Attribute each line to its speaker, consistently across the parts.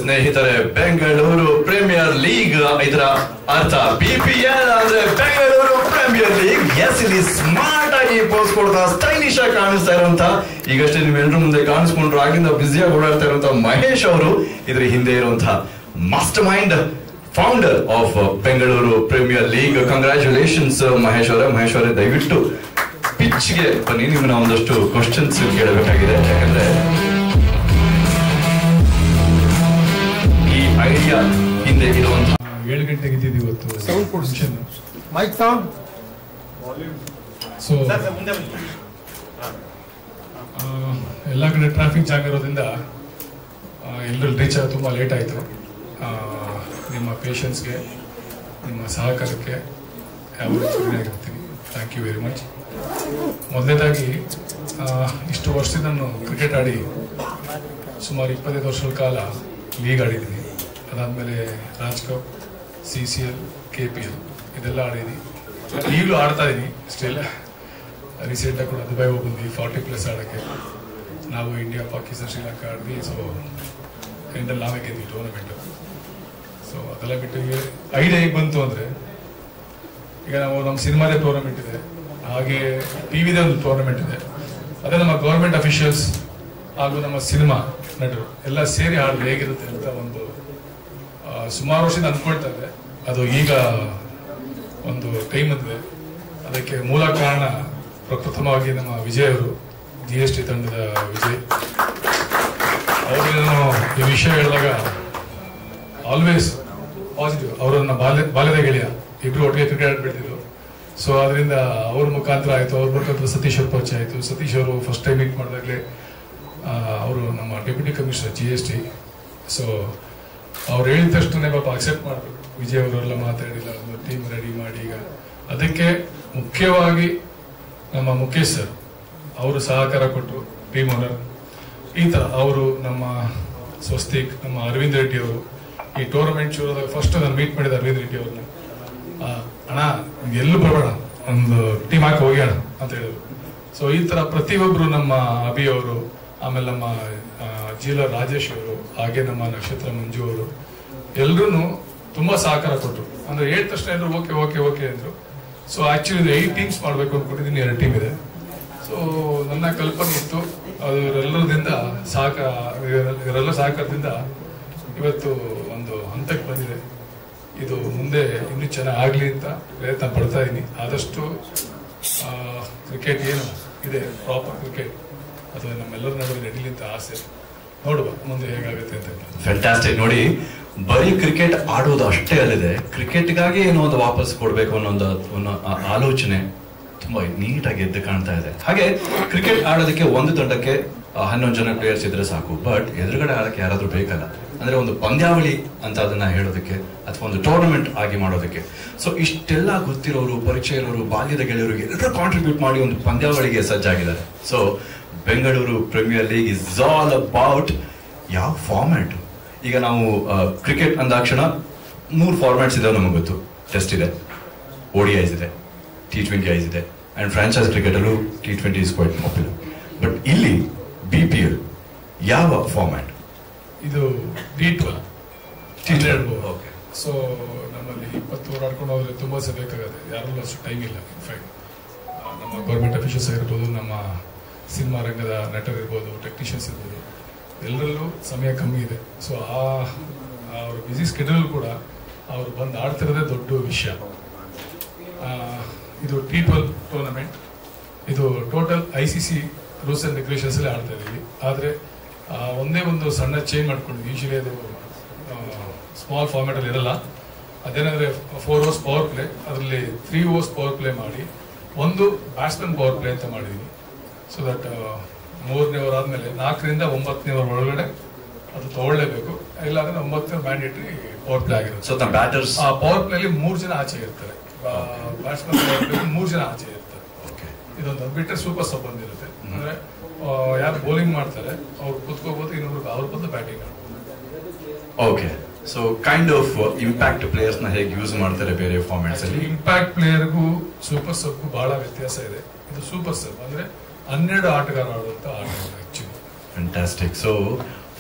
Speaker 1: ಸ್ನೇಹಿತರೆ, Bengaluru premier league ಇದರ ಅರ್ಥ BPL ಅಂದ್ರೆ ಬೆಂಗಳೂರು ಪ್ರೀಮಿಯರ್ ಲೀಗ್. ಎಸ್, ಇಲ್ಲಿ ಸ್ಮಾರ್ಟ್ ಆಗಿ ಪೋಸ್ ಕೊಡ್ತಾ ಸ್ಟೈಲಿಶ್ ಆಗಿ ಕಾಣಿಸ್ತಾ ಇರುವಂತ, ಈಗಷ್ಟೇ ನೀವೆಲ್ಲರೂ ಮುಂದೆ ಕಾಣಿಸ್ಕೊಂಡ್ರು, ಆಗಿಂದ ಬ್ಯುಸಿಯಾಗಿ ಓಡಾಡ್ತಾ ಇರುವಂತ ಮಹೇಶ್ ಅವರು ಇದ್ರ ಹಿಂದೆ ಇರುವಂತಹ master mind, founder of Bengaluru premier league. Congratulations Mahesh ಅವರೇ. ಮಹೇಶ್ ಅವರೇ, ದಯವಿಟ್ಟು ಪಿಚ್ಗೆ ಬನ್ನಿ, ನಿಮ್ಮನ್ನ ಒಂದಷ್ಟು ಕ್ವಶನ್ಸ್ ಕೇಳಬೇಕಾಗಿದೆ. ಯಾಕಂದ್ರೆ ಐಡಿಯಾ ಹಿಂದೆ ಇರುವಂತಹ
Speaker 2: 7 ಗಂಟೆಗೆ ಇದ್ದಿದ್ದು ಇವತ್ತು ಮೈಕ್ ಸೌಂಡ್. ಸೊ ಎಲ್ಲ ಕಡೆ ಟ್ರಾಫಿಕ್ ಜಾಮ್ ಇರೋದ್ರಿಂದ ಎಲ್ಲರೂ ರೀಚ್ ಆಗ ತುಂಬ ಲೇಟ್ ಆಯಿತು. ನಿಮ್ಮ ಪೇಷನ್ಸ್ಗೆ, ನಿಮ್ಮ ಸಹಕಾರಕ್ಕೆ ಯಾವಾಗಿರ್ತೀನಿ. Thank you very much. ಮೊದಲನೇದಾಗಿ ಇಷ್ಟು ವರ್ಷದಿಂದ ನಾನು ಕ್ರಿಕೆಟ್ ಆಡಿ ಸುಮಾರು 25 ವರ್ಷಗಳ ಕಾಲ ಲೀಗ್ ಆಡಿದ್ದೀನಿ. ಅದಾದಮೇಲೆ ರಾಜ್ ಕಪ್, CCL, KPL ಇದೆಲ್ಲ ಆಡಿದ್ದೀನಿ. ಈಗಲೂ ಆಡ್ತಾ ಇದ್ದೀನಿ ಸ್ಟಿಲ್. ರೀಸೆಂಟಾಗಿ ಕೂಡ ದುಬೈ ಹೋಗ್ಬಂದ್ವಿ 40+ ಆಡೋಕ್ಕೆ. ನಾವು ಇಂಡಿಯಾ, ಪಾಕಿಸ್ತಾನ, ಶ್ರೀಲಂಕಾ ಆಡಿದ್ವಿ. ಸೊ ಎಂಟಲ್ಲಿ ನಾವೇ ಗೆದ್ವಿ ಟೂರ್ನಮೆಂಟು. ಸೊ ಅದೆಲ್ಲ ಬಿಟ್ಟು ಐಡಿಯಾ ಹೇಗೆ ಬಂತು ಅಂದರೆ, ಈಗ ನಮ್ಮ ಸಿನಿಮಾದೇ ಟೂರ್ನಮೆಂಟ್ ಇದೆ, ಹಾಗೆ ಟಿವಿದೇ ಒಂದು ಟೂರ್ನಮೆಂಟ್ ಇದೆ. ಅದೇ ನಮ್ಮ ಗೌರ್ಮೆಂಟ್ ಅಫಿಷಿಯಲ್ಸ್ ಹಾಗೂ ನಮ್ಮ ಸಿನಿಮಾ ನಟರು ಎಲ್ಲ ಸೇರಿ ಆಡಿದ್ರೆ ಹೇಗಿರುತ್ತೆ ಅಂತ ಒಂದು ಸುಮಾರು ವರ್ಷದಿಂದ ಅಂದ್ಕೊಳ್ತಾ ಇದೆ. ಅದು ಈಗ ಒಂದು ಟೈಮ್ ಬಂದಿದೆ. ಅದಕ್ಕೆ ಮೂಲ ಕಾರಣ ಪ್ರಪ್ರಥಮವಾಗಿ ನಮ್ಮ ವಿಜಯ್ ಅವರು, GST ತಂಡದ ವಿಜಯ್ ಅವರು. ಈ ವಿಷಯ ಹೇಳಿದಾಗ ಆಲ್ವೇಸ್ ಪಾಸಿಟಿವ್. ಅವರನ್ನ ಬಾಲ್ಯದ ಗೆಳೆಯ, ಇಬ್ರು ಒಟ್ಟಿಗೆ ಕ್ರಿಕೆಟ್ ಆಡ್ಬಿಡ್ತಿದ್ರು. ಸೊ ಅದರಿಂದ ಅವ್ರ ಮುಖಾಂತರ ಆಯಿತು, ಅವ್ರ ಮುಖಾಂತರ ಸತೀಶ್ ಅವ್ರ ಪರಿಚಯ ಆಯಿತು. ಸತೀಶ್ ಅವರು ಫಸ್ಟ್ ಟೈಮ್ ಮೀಟ್ ಮಾಡಿದಾಗಲೇ ಅವರು ನಮ್ಮ ಡೆಪ್ಯೂಟಿ ಕಮಿಷನರ್ GST. ಸೊ ಅವ್ರು ಹೇಳಿದ ತಕ್ಷಣ ಪಾಪ ಅಕ್ಸೆಪ್ಟ್ ಮಾಡಿದ್ರು. ವಿಜಯ್ ಅವರೆಲ್ಲ ಮಾತಾಡಿಲ್ಲ, ಒಂದು ಟೀಮ್ ರೆಡಿ ಮಾಡಿ. ಈಗ ಅದಕ್ಕೆ ಮುಖ್ಯವಾಗಿ ನಮ್ಮ ಮುಖೇಶ್ ಸರ್ ಅವರು ಸಹಕಾರ ಕೊಟ್ಟರು, ಟೀಮ್ ಓನರ್. ಈ ಥರ ಅವರು, ನಮ್ಮ ಸ್ವಸ್ತಿಕ್, ನಮ್ಮ ಅರವಿಂದ್ ರೆಡ್ಡಿ ಅವರು ಈ ಟೂರ್ನಮೆಂಟ್ ಶುರುವಾದಾಗ ಫಸ್ಟ್ ನಾನು ಮೀಟ್ ಮಾಡಿದ ಅರವಿಂದ್ ರೆಡ್ಡಿ ಅವ್ರನ್ನ. ಅಣ್ಣ ಎಲ್ಲೂ ಬರೋಣ, ಒಂದು ಟೀಮ್ ಹಾಕಿ ಹೋಗ್ಯಾಣ ಅಂತ ಹೇಳಿದ್ರು. ಸೊ ಈ ಥರ ಪ್ರತಿಯೊಬ್ಬರು, ನಮ್ಮ ಅಭಿ ಅವರು, ಆಮೇಲೆ ನಮ್ಮ ಜೀಲರ್ ರಾಜೇಶ್ ಅವರು, ಹಾಗೆ ನಮ್ಮ ನಕ್ಷತ್ರ ಮಂಜು ಅವರು ಎಲ್ಲರೂ ತುಂಬಾ ಸಹಕಾರ ಕೊಟ್ಟರು. ಅಂದ್ರೆ ಹೇಳಿದ ತಕ್ಷಣ ಎಲ್ಲರೂ ಓಕೆ ಓಕೆ ಓಕೆ ಅಂದ್ರು. ಸೊ ಆಕ್ಚುಲಿ 8 ಟೀಮ್ಸ್ ಮಾಡಬೇಕು ಅನ್ಕೊಂಡಿದ್ದೀನಿ, 2 ಟೀಮ್ ಇದೆ. ಸೊ ನನ್ನ ಕಲ್ಪನೆ ಇತ್ತು, ಅದು ಇವರೆಲ್ಲ ಸಹಕಾರದಿಂದ ಇವತ್ತು ಒಂದು ಹಂತಕ್ಕೆ ಬಂದಿದೆ. ಇದು ಮುಂದೆ ಇನ್ನೂ ಚೆನ್ನಾಗಿ ಆಗಲಿ ಅಂತ ಪ್ರಯತ್ನ ಪಡ್ತಾ ಇದ್ದೀನಿ. ಆದಷ್ಟು ಕ್ರಿಕೆಟ್ ಏನು ಇದೆ, ಪ್ರಾಪರ್ ಕ್ರಿಕೆಟ್, ಅದು ನಮ್ಮೆಲ್ಲರ ನಡುವೆ ನಡೀಲಿ ಅಂತ ಆಸೆ. ನೋಡುವ ಮುಂದೆ ಹೇಗಾಗುತ್ತೆ ಅಂತ.
Speaker 1: ಫ್ಯಾಂಟಾಸ್ಟಿಕ್. ನೋಡಿ, ಬರೀ ಕ್ರಿಕೆಟ್ ಆಡೋದು ಅಷ್ಟೇ ಅಲ್ಲದೆ ಕ್ರಿಕೆಟ್ಗಾಗಿ ಏನೋ ಒಂದು ವಾಪಸ್ ಕೊಡ್ಬೇಕು ಅನ್ನೋ ಒಂದು ಆಲೋಚನೆ ತುಂಬಾ ನೀಟಾಗಿ ಎದ್ದು ಕಾಣ್ತಾ ಇದೆ. ಹಾಗೆ ಕ್ರಿಕೆಟ್ ಆಡೋದಕ್ಕೆ ಒಂದು ತಂಡಕ್ಕೆ 11 ಜನ ಪ್ಲೇಯರ್ಸ್ ಇದ್ರೆ ಸಾಕು. ಬಟ್ ಎದುರುಗಡೆ ಆಡಕ್ಕೆ ಯಾರಾದ್ರೂ ಬೇಕಲ್ಲ. ಅಂದ್ರೆ ಒಂದು ಪಂದ್ಯಾವಳಿ ಅಂತ ಅದನ್ನ ಹೇಳೋದಕ್ಕೆ, ಅಥವಾ ಒಂದು ಟೂರ್ನಮೆಂಟ್ ಆಗಿ ಮಾಡೋದಕ್ಕೆ. ಸೊ ಇಷ್ಟೆಲ್ಲ ಗೊತ್ತಿರೋರು, ಪರಿಚಯ ಇರೋರು, ಬಾಲ್ಯದ ಗೆಳೆಯರಿಗೆ ಎಲ್ಲರೂ ಕಾಂಟ್ರಿಬ್ಯೂಟ್ ಮಾಡಿ ಒಂದು ಪಂದ್ಯಾವಳಿಗೆ ಸಜ್ಜಾಗಿದ್ದಾರೆ. So Bengaluru premier league is all about ಯಾವ ಫಾರ್ಮ್ಯಾಟ್. ಈಗ ನಾವು ಕ್ರಿಕೆಟ್ ಅಂದಾಕ್ಷಣ 3 ಫಾರ್ಮ್ಯಾಟ್ಸ್ ಇದಾವೆ ನಮಗೆ ಗೊತ್ತು. ಟೆಸ್ಟ್ ಇದೆ, ODIs ಇದೆ, T20Is ಇದೆ, ಅಂಡ್ ಫ್ರಾಂಚೈಸ್ ಕ್ರಿಕೆಟ್ ಅಲ್ಲೂ T20 is quite popular. But ಇಲ್ಲಿ BPL ಯಾವ ಫಾರ್ಮ್ಯಾಟ್?
Speaker 2: ಇದು T12.
Speaker 1: ಓಕೆ.
Speaker 2: ಸೊ ನಮ್ಮಲ್ಲಿ 20 ಓವರ್ ಆಡ್ಕೊಂಡು ಹೋದ್ರೆ ತುಂಬಾ ಸಹ ಬೇಕಾಗುತ್ತೆ. ಯಾರಲ್ಲೂ ಅಷ್ಟು ಟೈಮ್ ಇಲ್ಲ. ಇನ್ಫ್ಯಾಕ್ಟ್ ನಮ್ಮ ಗೌರ್ಮೆಂಟ್ ಅಫಿಷಿಯಲ್ಸ್ ಆಗಿರ್ಬೋದು, ನಮ್ಮ ಸಿನಿಮಾ ರಂಗದ ನಟರಿರ್ಬೋದು, ಟೆಕ್ನಿಷಿಯನ್ಸ್ ಇರ್ಬೋದು, ಎಲ್ಲರಲ್ಲೂ ಸಮಯ ಕಮ್ಮಿ ಇದೆ. ಸೊ ಅವ್ರ ಬ್ಯುಸಿ ಸ್ಕೆಡ್ಯೂಲ್ ಕೂಡ ಅವ್ರು ಬಂದು ಆಡ್ತಿರೋದೇ ದೊಡ್ಡ ವಿಷಯ. ಇದು T12 ಟೂರ್ನಮೆಂಟ್. ಇದು total ICC rules and regulations ಅಲ್ಲಿ ಆಡ್ತಾ ಇದ್ದೀವಿ. ಆದರೆ ಒಂದೇ ಒಂದು ಸಣ್ಣ ಚೇಂಜ್ ಮಾಡ್ಕೊಂಡಿದ್ವಿ. ಯೂಶಲಿ ಅದು ಸ್ಮಾಲ್ ಫಾರ್ಮ್ಯಾಟ್ ಅಲ್ಲಿ ಇರಲ್ಲ. ಅದೇನಂದ್ರೆ 4 overs ಪವರ್ ಪ್ಲೇ, ಅದರಲ್ಲಿ 3 overs ಪವರ್ ಪ್ಲೇ ಮಾಡಿ ಒಂದು ಬ್ಯಾಟ್ಸ್ಮನ್ ಪವರ್ ಪ್ಲೇ ಅಂತ ಮಾಡಿದೀವಿ. ಸೊ ದಟ್ 3ನೇ ಓವರ್ ಆದ್ಮೇಲೆ 4ರಿಂದ 9ನೇ ಓವರ್ ಒಳಗಡೆ ಅದು ತಗೊಳ್ಳೇಬೇಕು, ಇಲ್ಲಾಂದ್ರೆ 9ನೇ ಮ್ಯಾಂಡೇಟರಿ ಪವರ್ ಪ್ಲೇ ಆಗಿರುತ್ತೆ.
Speaker 1: ಸೊ ಬ್ಯಾಟರ್ಸ್
Speaker 2: ಆ ಪವರ್ ಪ್ಲೇ ಅಲ್ಲಿ 3 ಜನ ಆಚೆ ಇರ್ತಾರೆ, ಬ್ಯಾಟ್ಸ್ಮನ್ ಪವರ್ ಪ್ಲೇ 3 ಜನ ಆಚೆ ಇರ್ತಾರೆ. ಇದೊಂದು ಬಿಟ್ಟರೆ ಸೂಪರ್ ಸಬ್ ಬಂದಿರುತ್ತೆ, ಅಂದ್ರೆ ಯಾರು ಬೌಲಿಂಗ್ ಮಾಡ್ತಾರೆ ಅವ್ರು ಕುತ್ಕೋಬಹುದು, ಇನ್ನೊಬ್ರು ಅವ್ರ ಬಂದು ಬ್ಯಾಟಿಂಗ್ ಆಡ್ಬೋದು.
Speaker 1: Okay, so kind of impact players ನ ಹೇಗೆ ಯೂಸ್ ಮಾಡ್ತಾರೆ ಬೇರೆ ಫಾರ್ಮ್ಯಾಟ್ಸ್ ಅಲ್ಲಿ?
Speaker 2: ಇಂಪ್ಯಾಕ್ಟ್ ಪ್ಲೇಯರ್ಗೂ ಸೂಪರ್ ಸಬ್ಗೂ ಬಹಳ ವ್ಯತ್ಯಾಸ ಇದೆ. ಇದು ಸೂಪರ್ ಸಬ್ ಅಂದ್ರೆ 12 ಆಟಗಾರ ಆಡುವಂತ ಆಟ ಆಕ್ಚುಲಿ.
Speaker 1: ಫ್ಯಾಂಟಾಸ್ಟಿಕ್. ಸೊ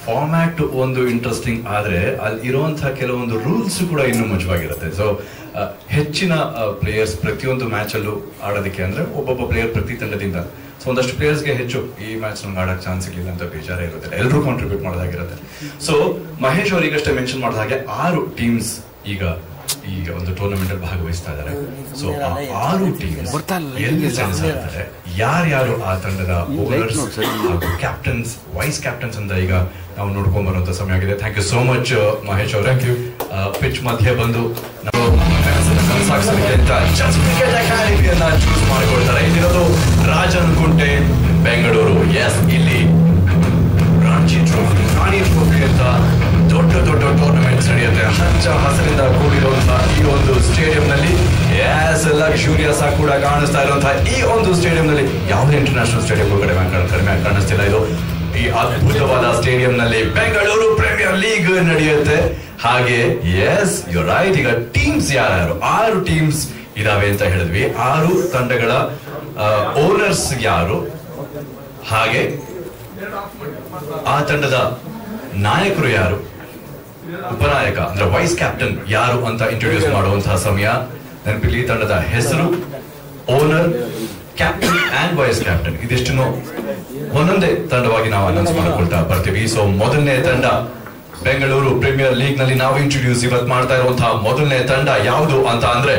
Speaker 1: ಫಾರ್ಮ್ಯಾಟ್ ಒಂದು ಇಂಟ್ರೆಸ್ಟಿಂಗ್ ಆದ್ರೆ ಅಲ್ಲಿ ಇರುವಂತಹ ಕೆಲವೊಂದು ರೂಲ್ಸ್ ಕೂಡ ಇನ್ನೂ ಮಜವಾಗಿರುತ್ತೆ. ಸೊ ಹೆಚ್ಚಿನ ಪ್ಲೇಯರ್ಸ್ ಪ್ರತಿಯೊಂದು ಮ್ಯಾಚ್ ಅಲ್ಲೂ ಆಡೋದಕ್ಕೆ ಅಂದ್ರೆ ಒಬ್ಬೊಬ್ಬ ಪ್ಲೇಯರ್ ಪ್ರತಿ ತಂಡದಿಂದ, ಸೊ ಒಂದಷ್ಟು ಪ್ಲೇಯರ್ಸ್ಗೆ ಹೆಚ್ಚು ಈ ಮ್ಯಾಚ್ ನಮ್ಗೆ ಆಡಕ್ ಚಾನ್ಸ್ ಇರಲಿಲ್ಲ ಅಂತ ಬೇಜಾರೇ ಇರುತ್ತೆ, ಎಲ್ಲರೂ ಕಾಂಟ್ರಿಬ್ಯೂಟ್ ಮಾಡೋದಾಗಿರುತ್ತೆ. ಸೊ ಮಹೇಶ್ ಅವರಿಗಷ್ಟೇ ಮೆನ್ಷನ್ ಮಾಡಿದ ಹಾಗೆ 6 ಟೀಮ್ಸ್ ಈಗ ಒಂದು ಟೂರ್ನಮೆಂಟ್ ಅಲ್ಲಿ ಭಾಗವಹಿಸ್ತಾ ಇದ್ದಾರೆ. ಸೊ ಆ 6 ಟೀಮ್ಸ್ ಎಲ್ಲಿ ಸೆನ್ಸ್ ಆಗ್ತಾರೆ, ಯಾರ್ಯಾರು ಆ ತಂಡದ ಬೌಲರ್ಸ್ ಹಾಗೂ ಕ್ಯಾಪ್ಟನ್ಸ್, ವೈಸ್ ಕ್ಯಾಪ್ಟನ್ಸ್ ಅಂತ ಈಗ ನಾವು ನೋಡ್ಕೊಂಡ್ ಬರುವಂತ ಸಮಯ ಆಗಿದೆ. Thank you so much Mahesh ಅವರೇ. ಪಿಚ್ ಮಧ್ಯೆ ಬಂದು ನಾವು ಕನಸಾಗಿಸೋದಕ್ಕೆ ಅಂತ ಜಸ್ಟ್ ಕ್ರಿಕೆಟ್ ಅಕಾಡೆಮಿಯನ್ನ ಚೂಸ್ ಮಾಡಿಕೊಳ್ತಾರೆ. ಇಲ್ಲಿರೋದು ರಾಜನ್ ಕುಂಟೆ, ಬೆಂಗಳೂರು. ಎಸ್, ಇಲ್ಲಿ ರಣಜಿ ಟ್ರೋಫಿ, ರಾಣಿ ಟ್ರೋಫಿ ಅಂತ ದೊಡ್ಡ ದೊಡ್ಡ ಟೂರ್ನಮೆಂಟ್ಸ್ ನಡೆಯುತ್ತೆ. ಹಚ್ಚ ಹಸಿರಿಂದ ಕೂಡಿರುವಂತಹ ಈ ಒಂದು ಸ್ಟೇಡಿಯಂ ನಲ್ಲಿ ಲಕ್ಸುರಿಯಸ್ ಆಗಿ ಕೂಡ ಕಾಣಿಸ್ತಾ ಇರುವಂತಹ ಈ ಒಂದು ಸ್ಟೇಡಿಯಂ ನಲ್ಲಿ ಯಾವುದೇ ಇಂಟರ್ನ್ಯಾಷನಲ್ ಸ್ಟೇಡಿಯಂ ಕಡಿಮೆ ಕಾಣಿಸ್ತಿಲ್ಲ. ಇದು ಈ ಅದ್ಭುತವಾದ ಸ್ಟೇಡಿಯಂ ನಲ್ಲಿ ಬೆಂಗಳೂರು ಪ್ರೀಮಿಯರ್ ಲೀಗ್ ನಡೆಯುತ್ತೆ. ಹಾಗೆ ಎಸ್ ಯು ರೈಟ್, ಈಗ ಟೀಮ್ಸ್ ಯಾರ್ಯಾರು 6 ಟೀಮ್ಸ್ ಇದಾವೆ ಅಂತ ಹೇಳಿದ್ವಿ. 6 ತಂಡಗಳ ಓನರ್ಸ್ ಯಾರು, ಹಾಗೆ ಆ ತಂಡದ ನಾಯಕರು ಯಾರು, ಉಪನಾಯಕ ಅಂದ್ರೆ ವೈಸ್ ಕ್ಯಾಪ್ಟನ್ ಯಾರು ಅಂತ ಇಂಟ್ರೊಡ್ಯೂಸ್ ಮಾಡುವಂತಹ ಸಮಯ. ನೆನಪಿಲಿ ತಂಡದ ಹೆಸರು, owner, captain and vice captain, ಇದಿಷ್ಟನ್ನು ಒಂದೊಂದೇ ತಂಡವಾಗಿ ನಾವು ಅನೌನ್ಸ್ ಮಾಡ್ಕೊಳ್ತಾ ಬರ್ತೀವಿ. ಸೊ ಮೊದಲನೇ ತಂಡ ಬೆಂಗಳೂರು ಪ್ರೀಮಿಯರ್ ಲೀಗ್ ನಲ್ಲಿ ನಾವು ಇಂಟ್ರೊಡ್ಯೂಸ್ ಇವತ್ತು ಮಾಡ್ತಾ ಇರುವಂತಹ ಮೊದಲನೇ ತಂಡ ಯಾವುದು ಅಂತ ಅಂದ್ರೆ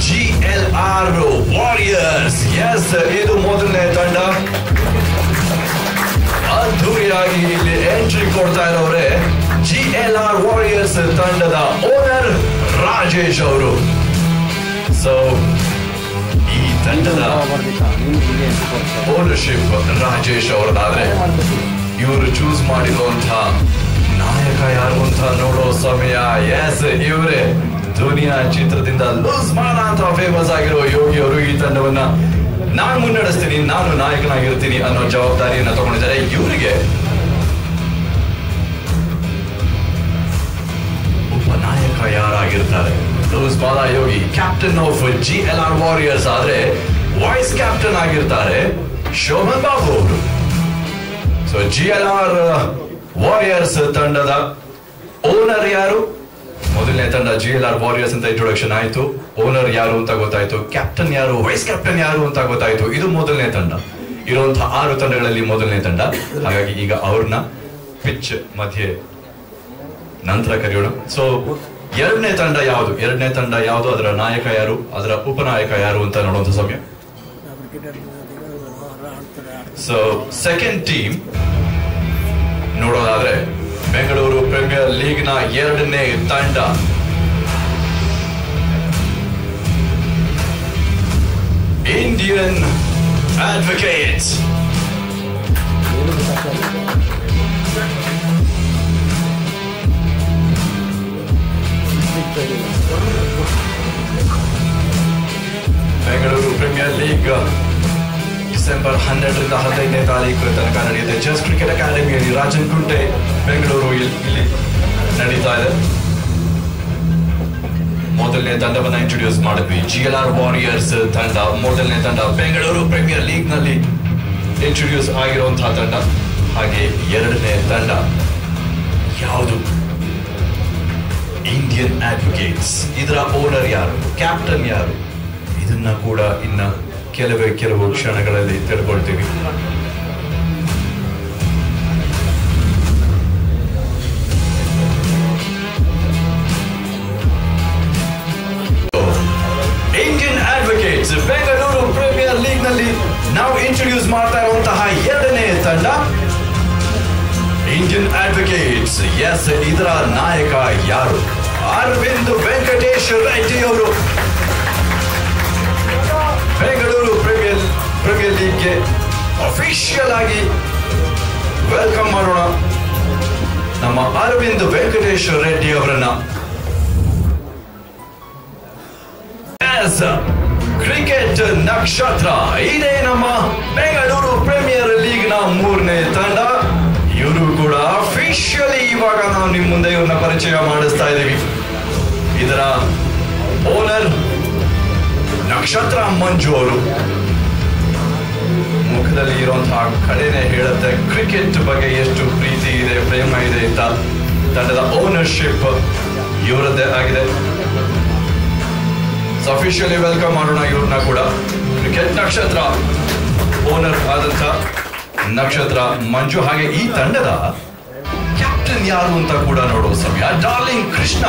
Speaker 1: GLR ವಾರಿಯರ್ಸ್. ಎಸ್, ಇದು ಮೊದಲನೇ ತಂಡ. ಅದ್ಧೂರಿಯಾಗಿ ಇಲ್ಲಿ ಎಂಟ್ರಿ ಕೊಡ್ತಾ ಇರೋರೆ GLR ವಾರಿಯರ್ಸ್ ತಂಡದ ಓನರ್ ರಾಜೇಶ್ ಅವರು. ಸೊ ಈ ತಂಡದ ಓನರ್ಶಿಪ್ ರಾಜೇಶ್ ಅವರದಾದ್ರೆ ಇವರು ಚೂಸ್ ಮಾಡಿರುವಂತಹ ನಾಯಕ ಯಾರು ಅಂತ ನೋಡೋ ಸಮಯ. ಎಸ್, ಇವರೇ ದುನಿಯಾ ಚಿತ್ರದಿಂದ ಲೂಸ್ ಮಾನ ಅಂತ ಫೇಮಸ್ ಆಗಿರೋ ಯೋಗಿ ಅವರು ಈ ತಂಡವನ್ನ ನಾನು ಮುನ್ನಡೆಸ್ತೀನಿ, ನಾನು ನಾಯಕನಾಗಿರ್ತೀನಿ ಅನ್ನೋ ಜವಾಬ್ದಾರಿಯನ್ನ ತಗೊಂಡಿದ್ದಾರೆ. ಇವರಿಗೆ ಉಪನಾಯಕ ಯಾರಾಗಿರ್ತಾರೆ? ಲೂಸ್ ಮಾನ Yogi captain of GLR warriors ಆದ್ರೆ ವೈಸ್ ಕ್ಯಾಪ್ಟನ್ ಆಗಿರ್ತಾರೆ ಶೋಭನ್ ಬಾಬು ಅವರು. ಸೊ GLR ವಾರಿಯರ್ಸ್ ತಂಡದ ಓನರ್ ಯಾರು? ಮೊದಲನೇ ತಂಡ GLR ವಾರಿಯರ್ಸ್ ಅಂತ ಇಂಟ್ರೊಡಕ್ಷನ್ ಆಯ್ತು. ಓನರ್ ಯಾರು ಅಂತ ಗೊತ್ತಾಯ್ತು, ಕ್ಯಾಪ್ಟನ್ ಯಾರು, ವೈಸ್ ಕ್ಯಾಪ್ಟನ್ ಯಾರು ಅಂತ ಗೊತ್ತಾಯ್ತು. ಇದು ಮೊದಲನೇ ತಂಡ, ಇರುವಂತಹ 6 ತಂಡಗಳಲ್ಲಿ ಮೊದಲನೇ ತಂಡ. ಹಾಗಾಗಿ ಈಗ ಅವ್ರನ್ನ ಪಿಚ್ ಮಧ್ಯೆ ನಂತರ ಕರೆಯೋಣ. ಸೊ ಎರಡನೇ ತಂಡ ಯಾವುದು, ಅದರ ನಾಯಕ ಯಾರು, ಅದರ ಉಪನಾಯಕ ಯಾರು ಅಂತ ನೋಡುವಂತ ಸಮಯ. ಸೊ ಸೆಕೆಂಡ್ ಟೀಮ್ ನೋಡೋದಾದ್ರೆ ಬೆಂಗಳೂರು ಪ್ರೀಮಿಯರ್ ಲೀಗ್ ನ 2ನೇ ತಂಡ Indian advocates. Bengaluru premier league December 12ರಿಂದ 15ನೇ ತಾರೀಕು ತನಕ ನಡೆಯುತ್ತೆ. ಜಸ್ಟ್ ಕ್ರಿಕೆಟ್ ಅಕಾಡೆಮಿಯಲ್ಲಿ ರಾಜನ್ ಕುಂಟೆ ಬೆಂಗಳೂರು ಇಲ್ಲಿ ನಡೀತಾ ಇದೆ. ಮೊದಲನೇ ತಂಡವನ್ನ ಇಂಟ್ರೊಡ್ಯೂಸ್ ಮಾಡಿದ್ವಿ, GLR ವಾರಿಯರ್ಸ್ ತಂಡ ಮೊದಲನೇ ತಂಡ, ಬೆಂಗಳೂರು ಪ್ರೀಮಿಯರ್ ಲೀಗ್ ನಲ್ಲಿ ಇಂಟ್ರೊಡ್ಯೂಸ್ ಆಗಿರುವಂತಹ ತಂಡ. ಹಾಗೆ ಎರಡನೇ ತಂಡ ಯಾವುದು? Indian advocates. ಇದರ ಓನರ್ ಯಾರು, ಕ್ಯಾಪ್ಟನ್ ಯಾರು, ಇದನ್ನ ಕೂಡ ಇನ್ನ ಕೆಲವು ಕ್ಷಣಗಳಲ್ಲಿ ತಿಳ್ಕೊಳ್ತೀವಿ. Indian advocates Bengaluru premier league ನಲ್ಲಿ ನಾವು ಇಂಟ್ರೊಡ್ಯೂಸ್ ಮಾಡ್ತಾ ಇರುವಂತಹ ಎರಡನೇ ತಂಡ ಇಂಡಿಯನ್ ಅಡ್ವೊಕೇಟ್ಸ್. ಎಸ್, ಇದರ ನಾಯಕ ಯಾರು? ಅರವಿಂದ್ ವೆಂಕಟೇಶ್ ರೆಡ್ಡಿ ಅವರು. ಬೆಂಗಳೂರು ಪ್ರೀಮಿಯರ್ ಲೀಗ್ಗೆ ಅಫಿಷಿಯಲ್ ಆಗಿ ವೆಲ್ಕಮ್ ಮಾಡೋಣ ನಮ್ಮ ಅರವಿಂದ್ ವೆಂಕಟೇಶ್ ರೆಡ್ಡಿ ಅವರನ್ನ. ಕ್ರಿಕೆಟ್ ನಕ್ಷತ್ರ, ಇದೇ ನಮ್ಮ ಬೆಂಗಳೂರು ಪ್ರೀಮಿಯರ್ ಲೀಗ್ ನ 3ನೇ ತಂಡ. ಇವರು ಕೂಡ ಅಫಿಷಿಯಲಿ ಇವಾಗ ನಾವು ನಿಮ್ ಮುಂದೆ ಇವ್ರನ್ನ ಪರಿಚಯ ಮಾಡಿಸ್ತಾ ಇದ್ದೀವಿ. ಇದರ ಓನರ್ ನಕ್ಷತ್ರ ಮಂಜು ಅವರು. ಮುಖದಲ್ಲಿ ಇರುವಂತಹ ಕಡೆನೆ ಹೇಳುತ್ತೆ ಕ್ರಿಕೆಟ್ ಬಗ್ಗೆ ಎಷ್ಟು ಪ್ರೀತಿ ಇದೆ, ಪ್ರೇಮ ಇದೆ ಅಂತ. ತಂಡದ ಓನರ್ಶಿಪ್ ಇವರದ್ದೇ ಆಗಿದೆ. ಅಫಿಷಿಯಲಿ ವೆಲ್ಕಮ್ ಮಾಡೋಣ ಇವ್ರನ್ನ ಕೂಡ. ಕ್ರಿಕೆಟ್ ನಕ್ಷತ್ರ ಓನರ್ ಆದಂತ ನಕ್ಷತ್ರ ಮಂಜು. ಹಾಗೆ ಈ ತಂಡದ ಕ್ಯಾಪ್ಟನ್ ಯಾರು ಅಂತ ಕೂಡ ನೋಡುವ ಸಮಯ. ಡಾರ್ಲಿಂಗ್ ಕೃಷ್ಣ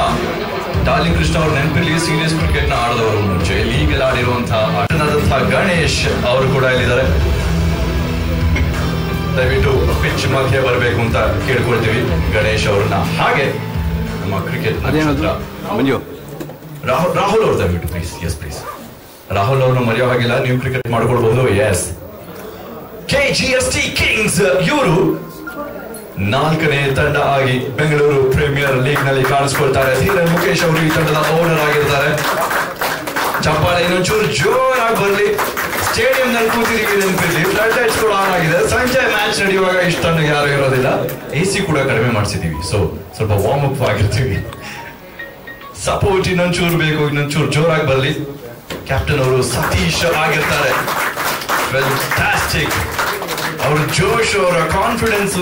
Speaker 1: ಅವ್ರ ನೆನಪಿಲ್ಲಿ ಸೀರಿಯಸ್ ಕ್ರಿಕೆಟ್ ನ ಆಡದವರು, ಮುಂಚೆ ಲೀಗ್ ಅಲ್ಲಿ ಆಡಿರುವಂತಹ ಗಣೇಶ್ ಅವರು ಕೂಡ ಇಲ್ಲಿದ್ದಾರೆ. ದಯವಿಟ್ಟು ಪಿಚ್ ಮಧ್ಯೆ ಬರಬೇಕು ಅಂತ ಕೇಳ್ಕೊಳ್ತೀವಿ ಗಣೇಶ್ ಅವ್ರನ್ನ. ಹಾಗೆ ನಮ್ಮ ಕ್ರಿಕೆಟ್ ಮಂಜು ರಾಹುಲ್ ಅವ್ರು ದಯವಿಟ್ಟು ಪ್ಲೀಸ್. ಎಸ್ ಪ್ಲೀಸ್, ರಾಹುಲ್ ಅವ್ರನ್ನ ಮರೆಯೋ ಹಾಗಿಲ್ಲ, ನೀವು ಕ್ರಿಕೆಟ್ ಮಾಡ್ಕೊಳ್ಬಹುದು. ಎಸ್, KGST ಕಿಂಗ್ಸ್ ಇವರು 4ನೇ ತಂಡ ಆಗಿ ಬೆಂಗಳೂರು ಪ್ರೀಮಿಯರ್ ಲೀಗ್ ನಲ್ಲಿ ಕಾಣಿಸ್ಕೊಳ್ತಾರೆ. ಧೀರನ್ ಮುಖೇಶ್ ಅವರು ಈ ತಂಡದ ಓನರ್ ಆಗಿರ್ತಾರೆ. ಚಪ್ಪಾಳೆ ಇನ್ನೊಂಚೂರು ಜೋರಾಗಿ ಬರ್ಲಿ. ಸ್ಟೇಡಿಯಂ ನಲ್ಲಿ ಕೂತಿದ್ದೀವಿ ನೆನಪಿರ್ಲಿ. ಫ್ಲಡ್ ಲೈಟ್ಸ್ ಕೂಡ ಆನ್ ಆಗಿದೆ. ಸಂಜೆ ಮ್ಯಾಚ್ ನಡೆಯುವಾಗ ಇಷ್ಟು ತಂಡ ಯಾರು ಇರೋದಿಲ್ಲ. AC ಕೂಡ ಕಡಿಮೆ ಮಾಡಿಸಿದೀವಿ, ಸೊ ಸ್ವಲ್ಪ ವಾರ್ಮ್ ಅಪ್ ಆಗಿರ್ತೀವಿ. ಸಪೋರ್ಟ್ ಇನ್ನೊಂಚೂರು ಬೇಕು, ಇನ್ನೊಂಚೂರು ಜೋರಾಗಿ ಬರ್ಲಿ. ಕ್ಯಾಪ್ಟನ್ ಅವರು ಸತೀಶ್ ಆಗಿರ್ತಾರೆ. ಫ್ಯಾಂಟಾಸ್ಟಿಕ್. ಅವ್ರ ಜೋಶ್, ಅವರ ಕಾನ್ಫಿಡೆನ್ಸ್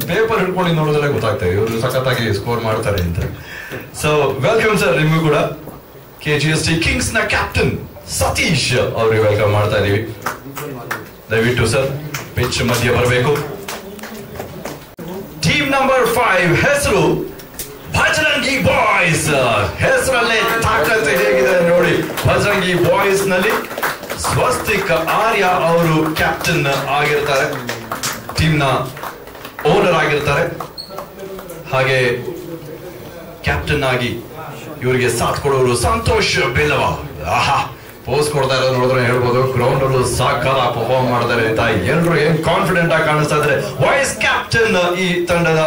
Speaker 1: ಪೇಪರ್ ಹಿಡ್ಕೊಂಡು ನೋಡೋದ್ರಲ್ಲೇ ಗೊತ್ತಾಗ್ತದೆ ಇವರು ಸಖತ್ತಾಗಿ ಸ್ಕೋರ್ ಮಾಡ್ತಾರೆ ಅಂತ. ಸೊ ವೆಲ್ಕಮ್ ಸರ್ ನಿಮಗೂ ಕೂಡ. KGST ಕಿಂಗ್ಸ್ ನ ಕ್ಯಾಪ್ಟನ್ ಸತೀಶ್ ಅವ್ರಿಗೆ ವೆಲ್ಕಮ್ ಮಾಡ್ತಾ ಇದೀವಿ. ದಯವಿಟ್ಟು ಸರ್ ಪಿಚ್ ಮಧ್ಯೆ ಬರಬೇಕು. ಟೀಮ್ ನಂಬರ್ 5 ಹೆಸರು ಭಜರಂಗಿ ಬಾಯ್ಸ್. ಹೆಸರಲ್ಲೇ ತಾಕತ್ ಹೇಗಿದೆ ನೋಡಿ. ಭಜರಂಗಿ ಬಾಯ್ಸ್ ನಲ್ಲಿ ಸ್ವಸ್ತಿಕ್ ಆರ್ಯ ಅವರು ಕ್ಯಾಪ್ಟನ್ ಆಗಿರ್ತಾರೆ, ಟೀಮ್ ನ ಓನರ್ ಆಗಿರ್ತಾರೆ. ಹಾಗೆ ಕ್ಯಾಪ್ಟನ್ ಆಗಿ ಇವರಿಗೆ ಸಾಥ್ ಕೊಡೋರು ಸಂತೋಷ್ ಬೆಲ್ಲವ. ಆಹಾ, ಪೋಸ್ ಕೊಡ್ತಾ ಇರೋದು ನೋಡಿದ್ರೆ ಹೇಳ್ಬೋದು ಗ್ರೌಂಡ್ ಅಲ್ಲೂ ಸಾಕಾಲ ಪರ್ಫಾರ್ಮ್ ಮಾಡ್ತಾರೆ ಅಂತ. ಎಲ್ರು ಏನ್ ಕಾನ್ಫಿಡೆಂಟ್ ಆಗಿ ಕಾಣಿಸ್ತಾ ಇದ್ದಾರೆ. ವೈಸ್ ಕ್ಯಾಪ್ಟನ್, ಈ ತಂಡದ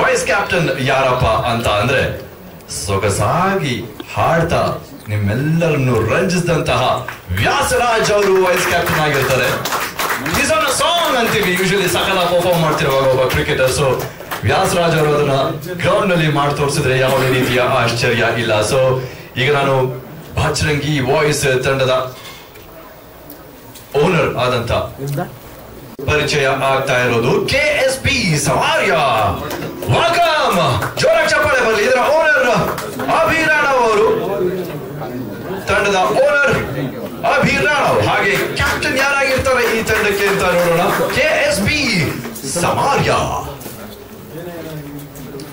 Speaker 1: ವೈಸ್ ಕ್ಯಾಪ್ಟನ್ ಯಾರಪ್ಪ ಅಂತ ಅಂದ್ರೆ ಸೊಗಸಾಗಿ ಹಾಡ್ತಾ ನಿಮ್ಮೆಲ್ಲರನ್ನು ರಂಜಿಸಿದಂತಹ ವ್ಯಾಸರಾಜ್ ಅವರು ವೈಸ್ ಕ್ಯಾಪ್ಟನ್ ಆಗಿರ್ತಾರೆ. ಸಾಂಗ್ ಅಂತೀವಿ ಯೂಶಲಿ, ಸಕಲ ಪರ್ಫಾರ್ಮ್ ಮಾಡ್ತಿರುವಾಗ ಒಬ್ಬ ಕ್ರಿಕೆಟರ್. ಸೊ ವ್ಯಾಸರಾಜ್ ಅವರು ಅದನ್ನ ಗ್ರೌಂಡ್ ನಲ್ಲಿ ಮಾಡಿ ತೋರಿಸಿದ್ರೆ ಯಾವುದೇ ರೀತಿಯ ಆಶ್ಚರ್ಯ ಇಲ್ಲ. ಸೊ ಈಗ ನಾನು ಭಜರಂಗಿ ವಾಯ್ಸ್ ತಂಡದ ಓನರ್ ಆದಂತ ಪರಿಚಯ ಆಗ್ತಾ ಇರೋದು KSP ಸವಾರ್ಯ. ವೆಲ್ಕಮ್, ಜೋರಾಗಿ ಚಪ್ಪಾಳೆ ಬರಲಿ. ಇದರ ಓನರ್ ಅಭಿರಾಣವ್ ಅವರು, ತಂಡದ ಓನರ್ ಅಭಿರಾಣವ್. ಹಾಗೆ ಕ್ಯಾಪ್ಟನ್ ಯಾರಾಗಿರ್ತಾರೆ ಈ ತಂಡಕ್ಕೆ ಅಂತ ನೋಡೋಣ. KSP ಸವಾರ್ಯ.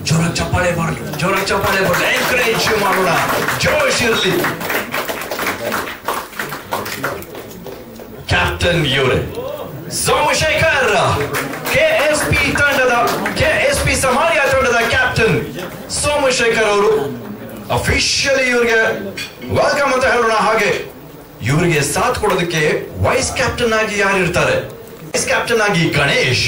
Speaker 1: ಜೋರಾಗಿ ಚಪ್ಪಾಳೆ ಬರಲಿ, ಜೋರಾಗಿ ಚಪ್ಪಾಳೆ ಬರಲಿ. ಎನ್ಕರೇಜ್ ಮಾಡೋಣ, ಜೋಶ್ ಇರಲಿ. ಕ್ಯಾಪ್ಟನ್ ಇವರೇ ಸೋಮಶೇಖರ್, KSP ಸಮಾರ್ಯ ತಂಡದ ಕ್ಯಾಪ್ಟನ್ ಸೋಮಶೇಖರ್ ಅವರು. ಅಫಿಷಿಯಲಿ ಇವರಿಗೆ ವೆಲ್ಕಮ್ ಅಂತ ಹೇಳೋಣ. ಹಾಗೆ ಇವರಿಗೆ ಸಾಥ್ ಕೊಡೋದಕ್ಕೆ ವೈಸ್ ಕ್ಯಾಪ್ಟನ್ ಆಗಿ ಯಾರು ಇರ್ತಾರೆ? ವೈಸ್ ಕ್ಯಾಪ್ಟನ್ ಆಗಿ ಗಣೇಶ್.